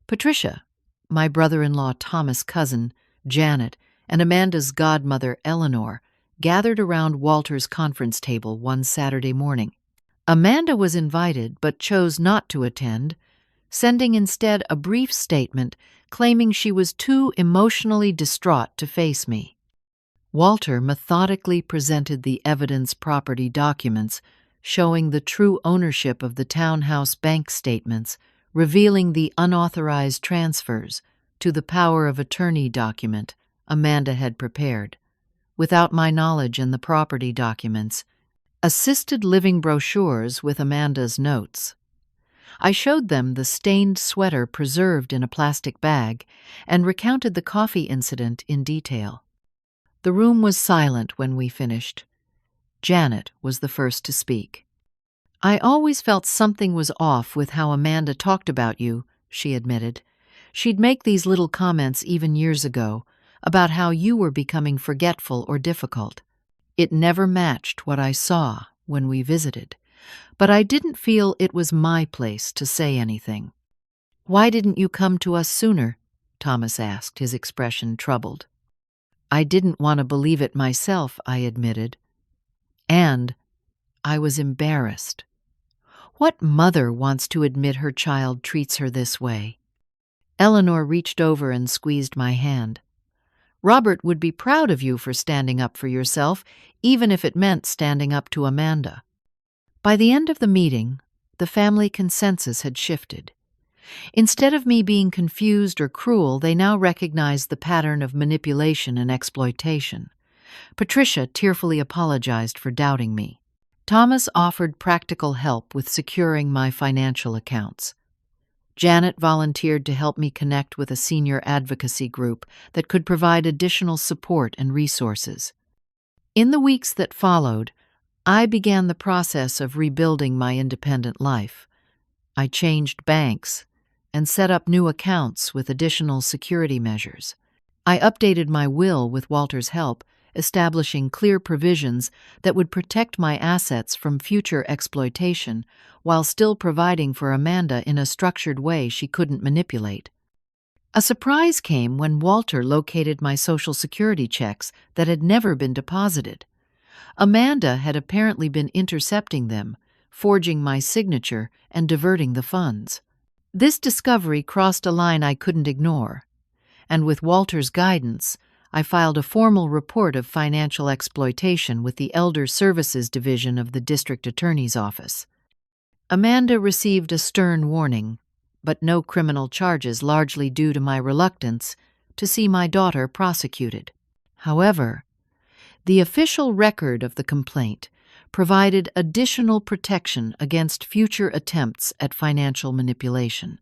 Patricia, my brother-in-law Thomas' cousin, Janet, and Amanda's godmother Eleanor gathered around Walter's conference table one Saturday morning. Amanda was invited but chose not to attend, sending instead a brief statement claiming she was too emotionally distraught to face me. Walter methodically presented the evidence property documents showing the true ownership of the townhouse bank statements, revealing the unauthorized transfers, to the power of attorney document Amanda had prepared, without my knowledge, in the property documents, assisted living brochures with Amanda's notes. I showed them the stained sweater preserved in a plastic bag and recounted the coffee incident in detail. The room was silent when we finished. Janet was the first to speak. "I always felt something was off with how Amanda talked about you," she admitted. "She'd make these little comments even years ago about how you were becoming forgetful or difficult. It never matched what I saw when we visited, but I didn't feel it was my place to say anything." "Why didn't you come to us sooner?" Thomas asked, his expression troubled. "I didn't want to believe it myself," I admitted. And I was embarrassed. What mother wants to admit her child treats her this way? Eleanor reached over and squeezed my hand. "Robert would be proud of you for standing up for yourself, even if it meant standing up to Amanda." By the end of the meeting, the family consensus had shifted. Instead of me being confused or cruel, they now recognized the pattern of manipulation and exploitation. Patricia tearfully apologized for doubting me. Thomas offered practical help with securing my financial accounts. Janet volunteered to help me connect with a senior advocacy group that could provide additional support and resources. In the weeks that followed, I began the process of rebuilding my independent life. I changed banks and set up new accounts with additional security measures. I updated my will with Walter's help, establishing clear provisions that would protect my assets from future exploitation while still providing for Amanda in a structured way she couldn't manipulate. A surprise came when Walter located my Social Security checks that had never been deposited. Amanda had apparently been intercepting them, forging my signature and diverting the funds. This discovery crossed a line I couldn't ignore, and with Walter's guidance, I filed a formal report of financial exploitation with the Elder Services Division of the District Attorney's Office. Amanda received a stern warning, but no criminal charges, largely due to my reluctance to see my daughter prosecuted. However, The official record of the complaint provided additional protection against future attempts at financial manipulation.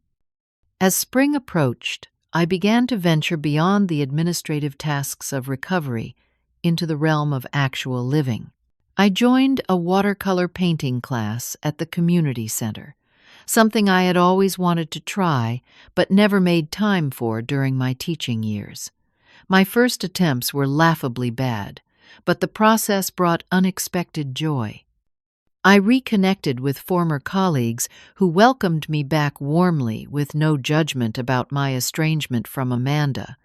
As spring approached, I began to venture beyond the administrative tasks of recovery into the realm of actual living. I joined a watercolor painting class at the community center, something I had always wanted to try but never made time for during my teaching years. My first attempts were laughably bad, but the process brought unexpected joy. I reconnected with former colleagues who welcomed me back warmly with no judgment about my estrangement from Amanda.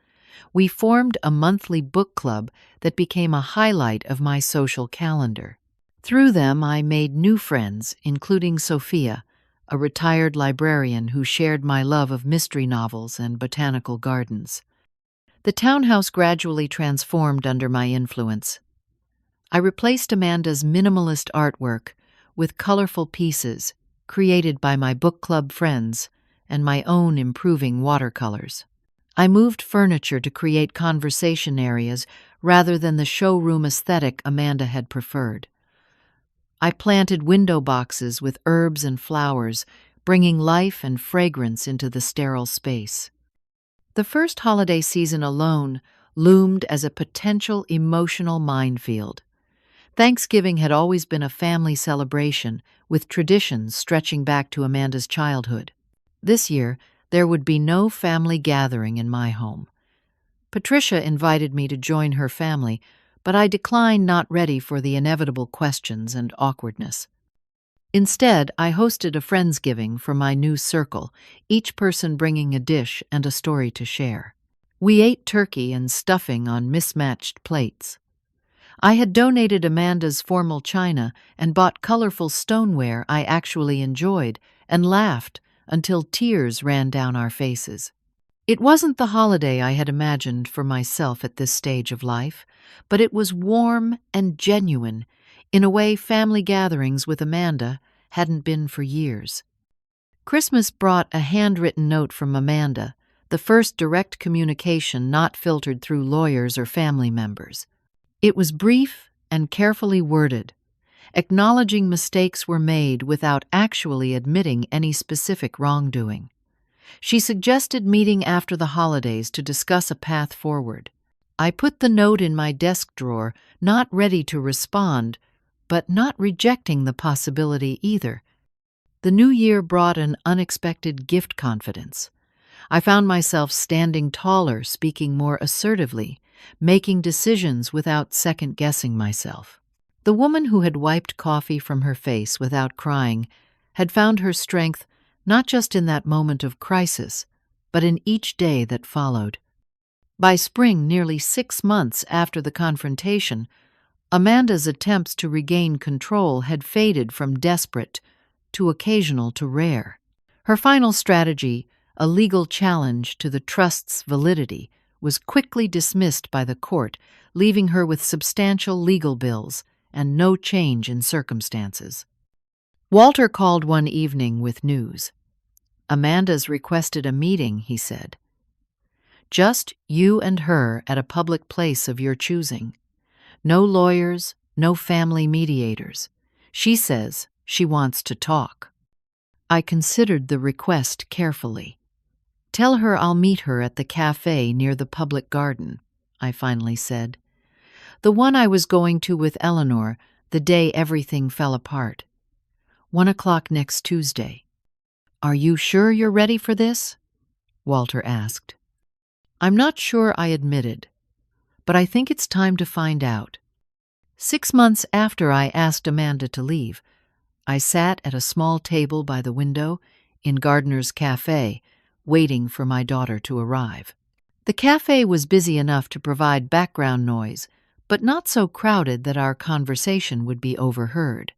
We formed a monthly book club that became a highlight of my social calendar. Through them, I made new friends, including Sophia, a retired librarian who shared my love of mystery novels and botanical gardens. The townhouse gradually transformed under my influence. I replaced Amanda's minimalist artwork with colorful pieces created by my book club friends and my own improving watercolors. I moved furniture to create conversation areas rather than the showroom aesthetic Amanda had preferred. I planted window boxes with herbs and flowers, bringing life and fragrance into the sterile space. The first holiday season alone loomed as a potential emotional minefield. Thanksgiving had always been a family celebration, with traditions stretching back to Amanda's childhood. This year, there would be no family gathering in my home. Patricia invited me to join her family, but I declined, not ready for the inevitable questions and awkwardness. Instead, I hosted a Friendsgiving for my new circle, each person bringing a dish and a story to share. We ate turkey and stuffing on mismatched plates. I had donated Amanda's formal china and bought colorful stoneware I actually enjoyed and laughed until tears ran down our faces. It wasn't the holiday I had imagined for myself at this stage of life, but it was warm and genuine in a way family gatherings with Amanda hadn't been for years. Christmas brought a handwritten note from Amanda, the first direct communication not filtered through lawyers or family members. It was brief and carefully worded, acknowledging mistakes were made without actually admitting any specific wrongdoing. She suggested meeting after the holidays to discuss a path forward. I put the note in my desk drawer, not ready to respond, but not rejecting the possibility either. The new year brought an unexpected gift confidence. I found myself standing taller, speaking more assertively, making decisions without second-guessing myself. The woman who had wiped coffee from her face without crying had found her strength not just in that moment of crisis, but in each day that followed. By spring, nearly 6 months after the confrontation, Amanda's attempts to regain control had faded from desperate to occasional to rare. Her final strategy, a legal challenge to the trust's validity, was quickly dismissed by the court, leaving her with substantial legal bills and no change in circumstances. Walter called one evening with news. "Amanda's requested a meeting," he said. "Just you and her at a public place of your choosing. No lawyers, no family mediators. She says she wants to talk." I considered the request carefully. "Tell her I'll meet her at the cafe near the public garden," I finally said. "The one I was going to with Eleanor the day everything fell apart. 1 o'clock next Tuesday." "Are you sure you're ready for this?" Walter asked. "I'm not sure," I admitted, "but I think it's time to find out." 6 months after I asked Amanda to leave, I sat at a small table by the window in Gardner's Cafe, waiting for my daughter to arrive. The cafe was busy enough to provide background noise, but not so crowded that our conversation would be overheard.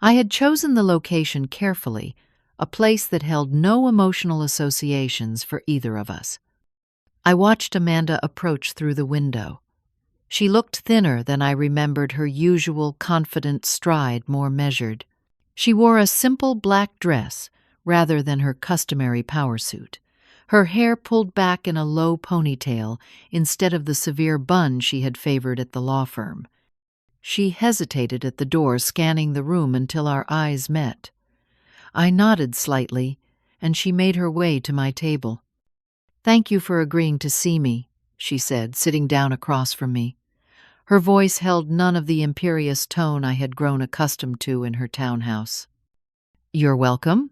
I had chosen the location carefully, a place that held no emotional associations for either of us. I watched Amanda approach through the window. She looked thinner than I remembered her usual confident stride, more measured. She wore a simple black dress rather than her customary power suit. her hair pulled back in a low ponytail instead of the severe bun she had favored at the law firm. She hesitated at the door, scanning the room until our eyes met. I nodded slightly, and she made her way to my table. "Thank you for agreeing to see me," she said, sitting down across from me. Her voice held none of the imperious tone I had grown accustomed to in her townhouse. "You're welcome,"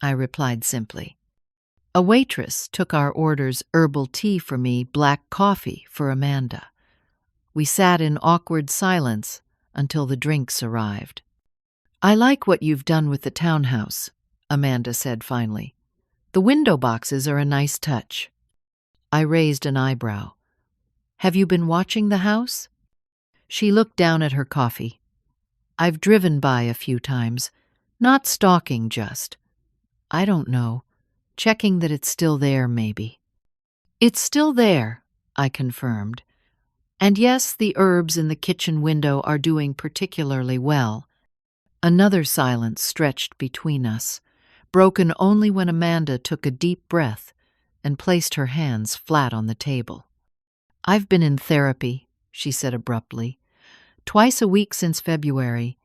I replied simply. A waitress took our orders: herbal tea for me, black coffee for Amanda. We sat in awkward silence until the drinks arrived. "I like what you've done with the townhouse," Amanda said finally. "The window boxes are a nice touch." I raised an eyebrow. "Have you been watching the house?" She looked down at her coffee. "I've driven by a few times. Not stalking, just. I don't know. Checking that it's still there, maybe." "It's still there," I confirmed. "And yes, the herbs in the kitchen window are doing particularly well." Another silence stretched between us, broken only when Amanda took a deep breath and placed her hands flat on the table. "I've been in therapy," she said abruptly. "Twice a week since February.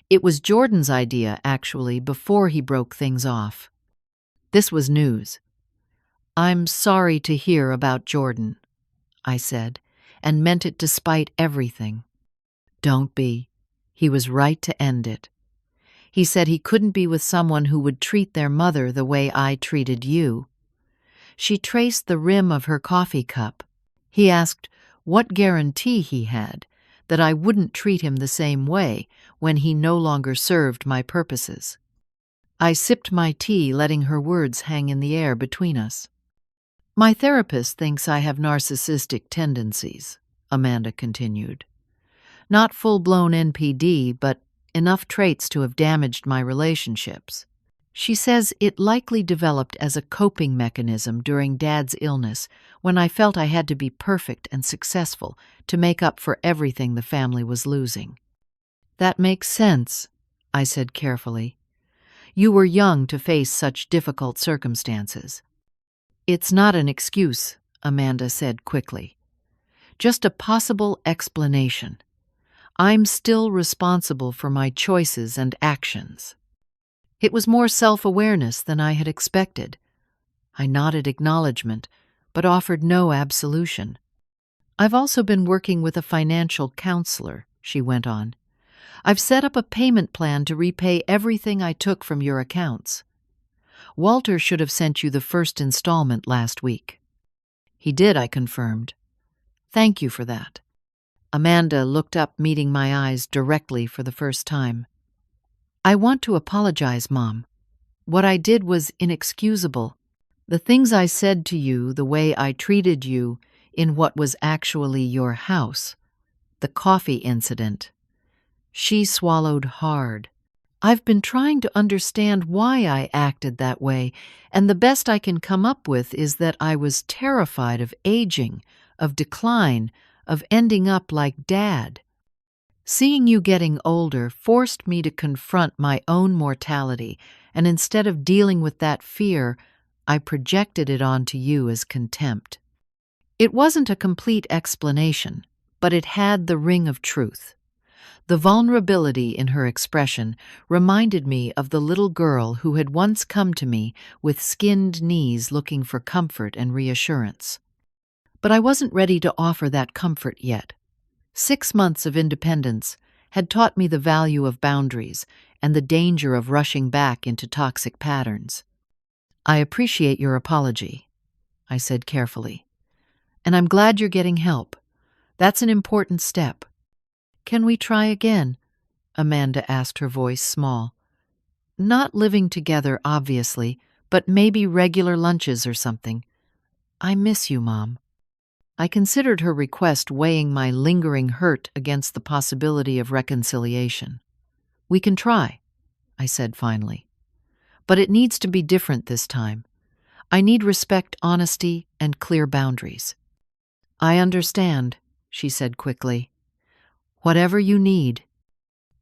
It was Jordan's idea, actually, before he broke things off." This was news. "I'm sorry to hear about Jordan," I said, and meant it despite everything. "Don't be. He was right to end it. He said he couldn't be with someone who would treat their mother the way I treated you." She traced the rim of her coffee cup. He asked what guarantee he had that I wouldn't treat him the same way when he no longer served my purposes. I sipped my tea, letting her words hang in the air between us. "My therapist thinks I have narcissistic tendencies," Amanda continued. "Not full-blown NPD, but enough traits to have damaged my relationships. She says it likely developed as a coping mechanism during Dad's illness, when I felt I had to be perfect and successful to make up for everything the family was losing." "That makes sense," I said carefully. "You were young to face such difficult circumstances." "It's not an excuse," Amanda said quickly. "Just a possible explanation. I'm still responsible for my choices and actions." It was more self-awareness than I had expected. I nodded acknowledgement, but offered no absolution. "I've also been working with a financial counselor," she went on. "I've set up a payment plan to repay everything I took from your accounts. Walter should have sent you the first installment last week." "He did," I confirmed. "Thank you for that." Amanda looked up, meeting my eyes directly for the first time. "I want to apologize, Mom. What I did was inexcusable. The things I said to you, the way I treated you in what was actually your house, the coffee incident." She swallowed hard. "I've been trying to understand why I acted that way, and the best I can come up with is that I was terrified of aging, of decline, of ending up like Dad. Seeing you getting older forced me to confront my own mortality, and instead of dealing with that fear, I projected it onto you as contempt." It wasn't a complete explanation, but it had the ring of truth. The vulnerability in her expression reminded me of the little girl who had once come to me with skinned knees looking for comfort and reassurance. But I wasn't ready to offer that comfort yet. 6 months of independence had taught me the value of boundaries and the danger of rushing back into toxic patterns. "I appreciate your apology," I said carefully. "And I'm glad you're getting help. That's an important step." "Can we try again?" Amanda asked, her voice small. "Not living together, obviously, but maybe regular lunches or something. I miss you, Mom." I considered her request, weighing my lingering hurt against the possibility of reconciliation. "We can try," I said finally. "But it needs to be different this time. I need respect, honesty, and clear boundaries." "I understand," she said quickly. "Whatever you need."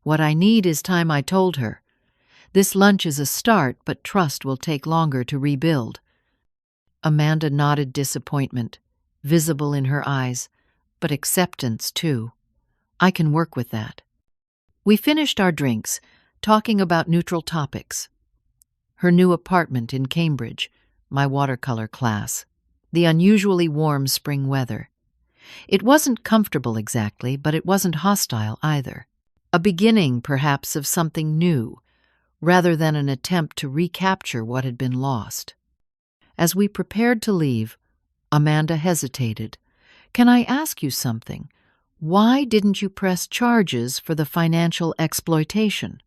"What I need is time," I told her. "This lunch is a start, but trust will take longer to rebuild." Amanda nodded disappointment, visible in her eyes, but acceptance too. I can work with that. We finished our drinks, talking about neutral topics. Her new apartment in Cambridge, my watercolor class, the unusually warm spring weather. It wasn't comfortable exactly, but it wasn't hostile either. A beginning, perhaps, of something new, rather than an attempt to recapture what had been lost. As we prepared to leave, Amanda hesitated. "Can I ask you something? Why didn't you press charges for the financial exploitation?"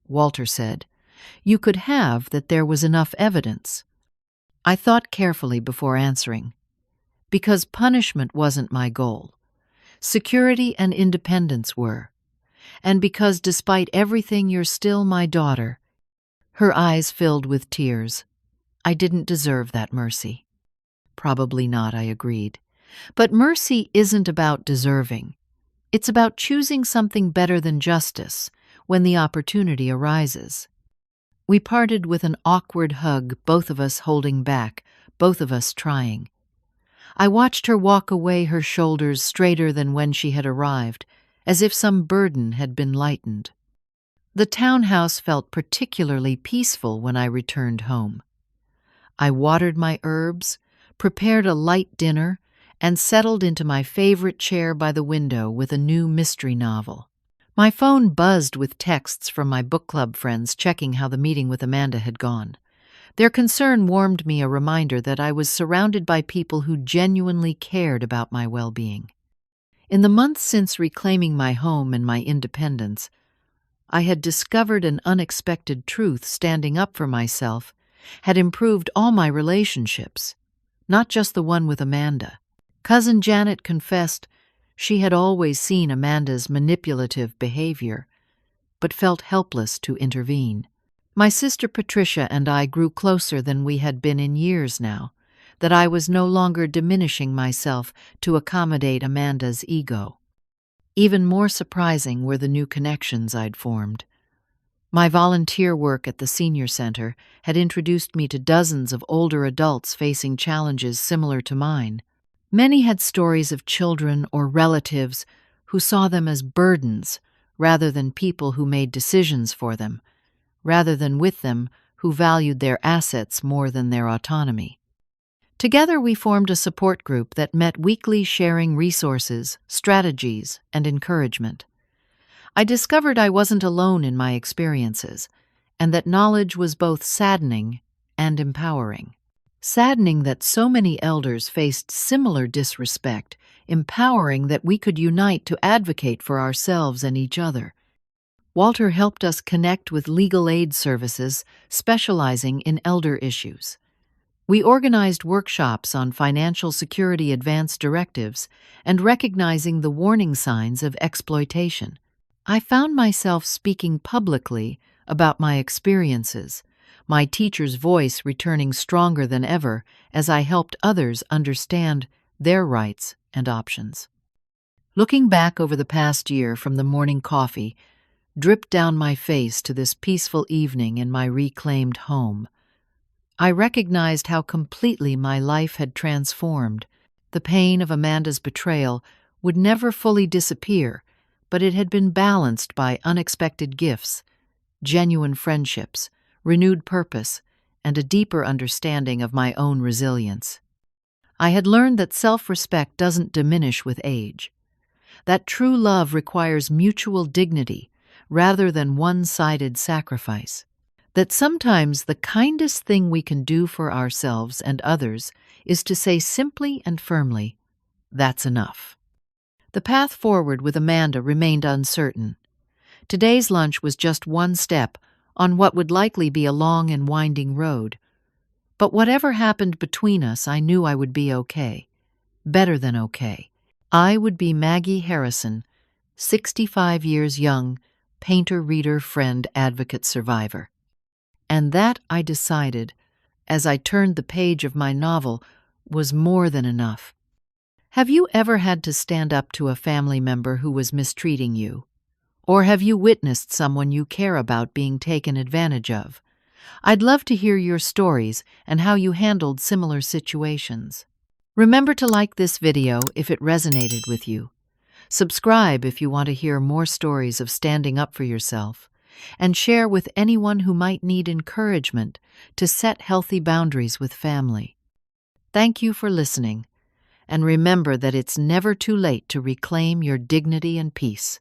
Walter said. "You could have that there was enough evidence." I thought carefully before answering. Because punishment wasn't my goal. Security and independence were. And because despite everything you're still my daughter. Her eyes filled with tears. I didn't deserve that mercy. Probably not, I agreed. But mercy isn't about deserving. It's about choosing something better than justice when the opportunity arises. We parted with an awkward hug, both of us holding back, both of us trying. I watched her walk away, her shoulders straighter than when she had arrived, as if some burden had been lightened. The townhouse felt particularly peaceful when I returned home. I watered my herbs, prepared a light dinner, and settled into my favorite chair by the window with a new mystery novel. My phone buzzed with texts from my book club friends checking how the meeting with Amanda had gone. Their concern warmed me a reminder that I was surrounded by people who genuinely cared about my well-being. In the months since reclaiming my home and my independence, I had discovered an unexpected truth. Standing up for myself had improved all my relationships, not just the one with Amanda. Cousin Janet confessed she had always seen Amanda's manipulative behavior, but felt helpless to intervene. My sister Patricia and I grew closer than we had been in years now, that I was no longer diminishing myself to accommodate Amanda's ego. Even more surprising were the new connections I'd formed. My volunteer work at the senior center had introduced me to dozens of older adults facing challenges similar to mine. Many had stories of children or relatives who saw them as burdens rather than people who made decisions for them, rather than with them who valued their assets more than their autonomy. Together we formed a support group that met weekly, sharing resources, strategies, and encouragement. I discovered I wasn't alone in my experiences, and that knowledge was both saddening and empowering. Saddening that so many elders faced similar disrespect, empowering that we could unite to advocate for ourselves and each other. Walter helped us connect with legal aid services specializing in elder issues. We organized workshops on financial security advance directives and recognizing the warning signs of exploitation. I found myself speaking publicly about my experiences, my teacher's voice returning stronger than ever as I helped others understand their rights and options. Looking back over the past year from the morning coffee dripped down my face to this peaceful evening in my reclaimed home, I recognized how completely my life had transformed. The pain of Amanda's betrayal would never fully disappear, but it had been balanced by unexpected gifts, genuine friendships, renewed purpose, and a deeper understanding of my own resilience. I had learned that self-respect doesn't diminish with age, that true love requires mutual dignity rather than one-sided sacrifice, that sometimes the kindest thing we can do for ourselves and others is to say simply and firmly, "That's enough." The path forward with Amanda remained uncertain. Today's lunch was just one step on what would likely be a long and winding road. But whatever happened between us, I knew I would be okay. Better than okay. I would be Maggie Harrison, 65 years young, painter, reader, friend, advocate, survivor. And that, I decided, as I turned the page of my novel, was more than enough. Have you ever had to stand up to a family member who was mistreating you? Or have you witnessed someone you care about being taken advantage of? I'd love to hear your stories and how you handled similar situations. Remember to like this video if it resonated with you. Subscribe if you want to hear more stories of standing up for yourself, and share with anyone who might need encouragement to set healthy boundaries with family. Thank you for listening, and remember that it's never too late to reclaim your dignity and peace.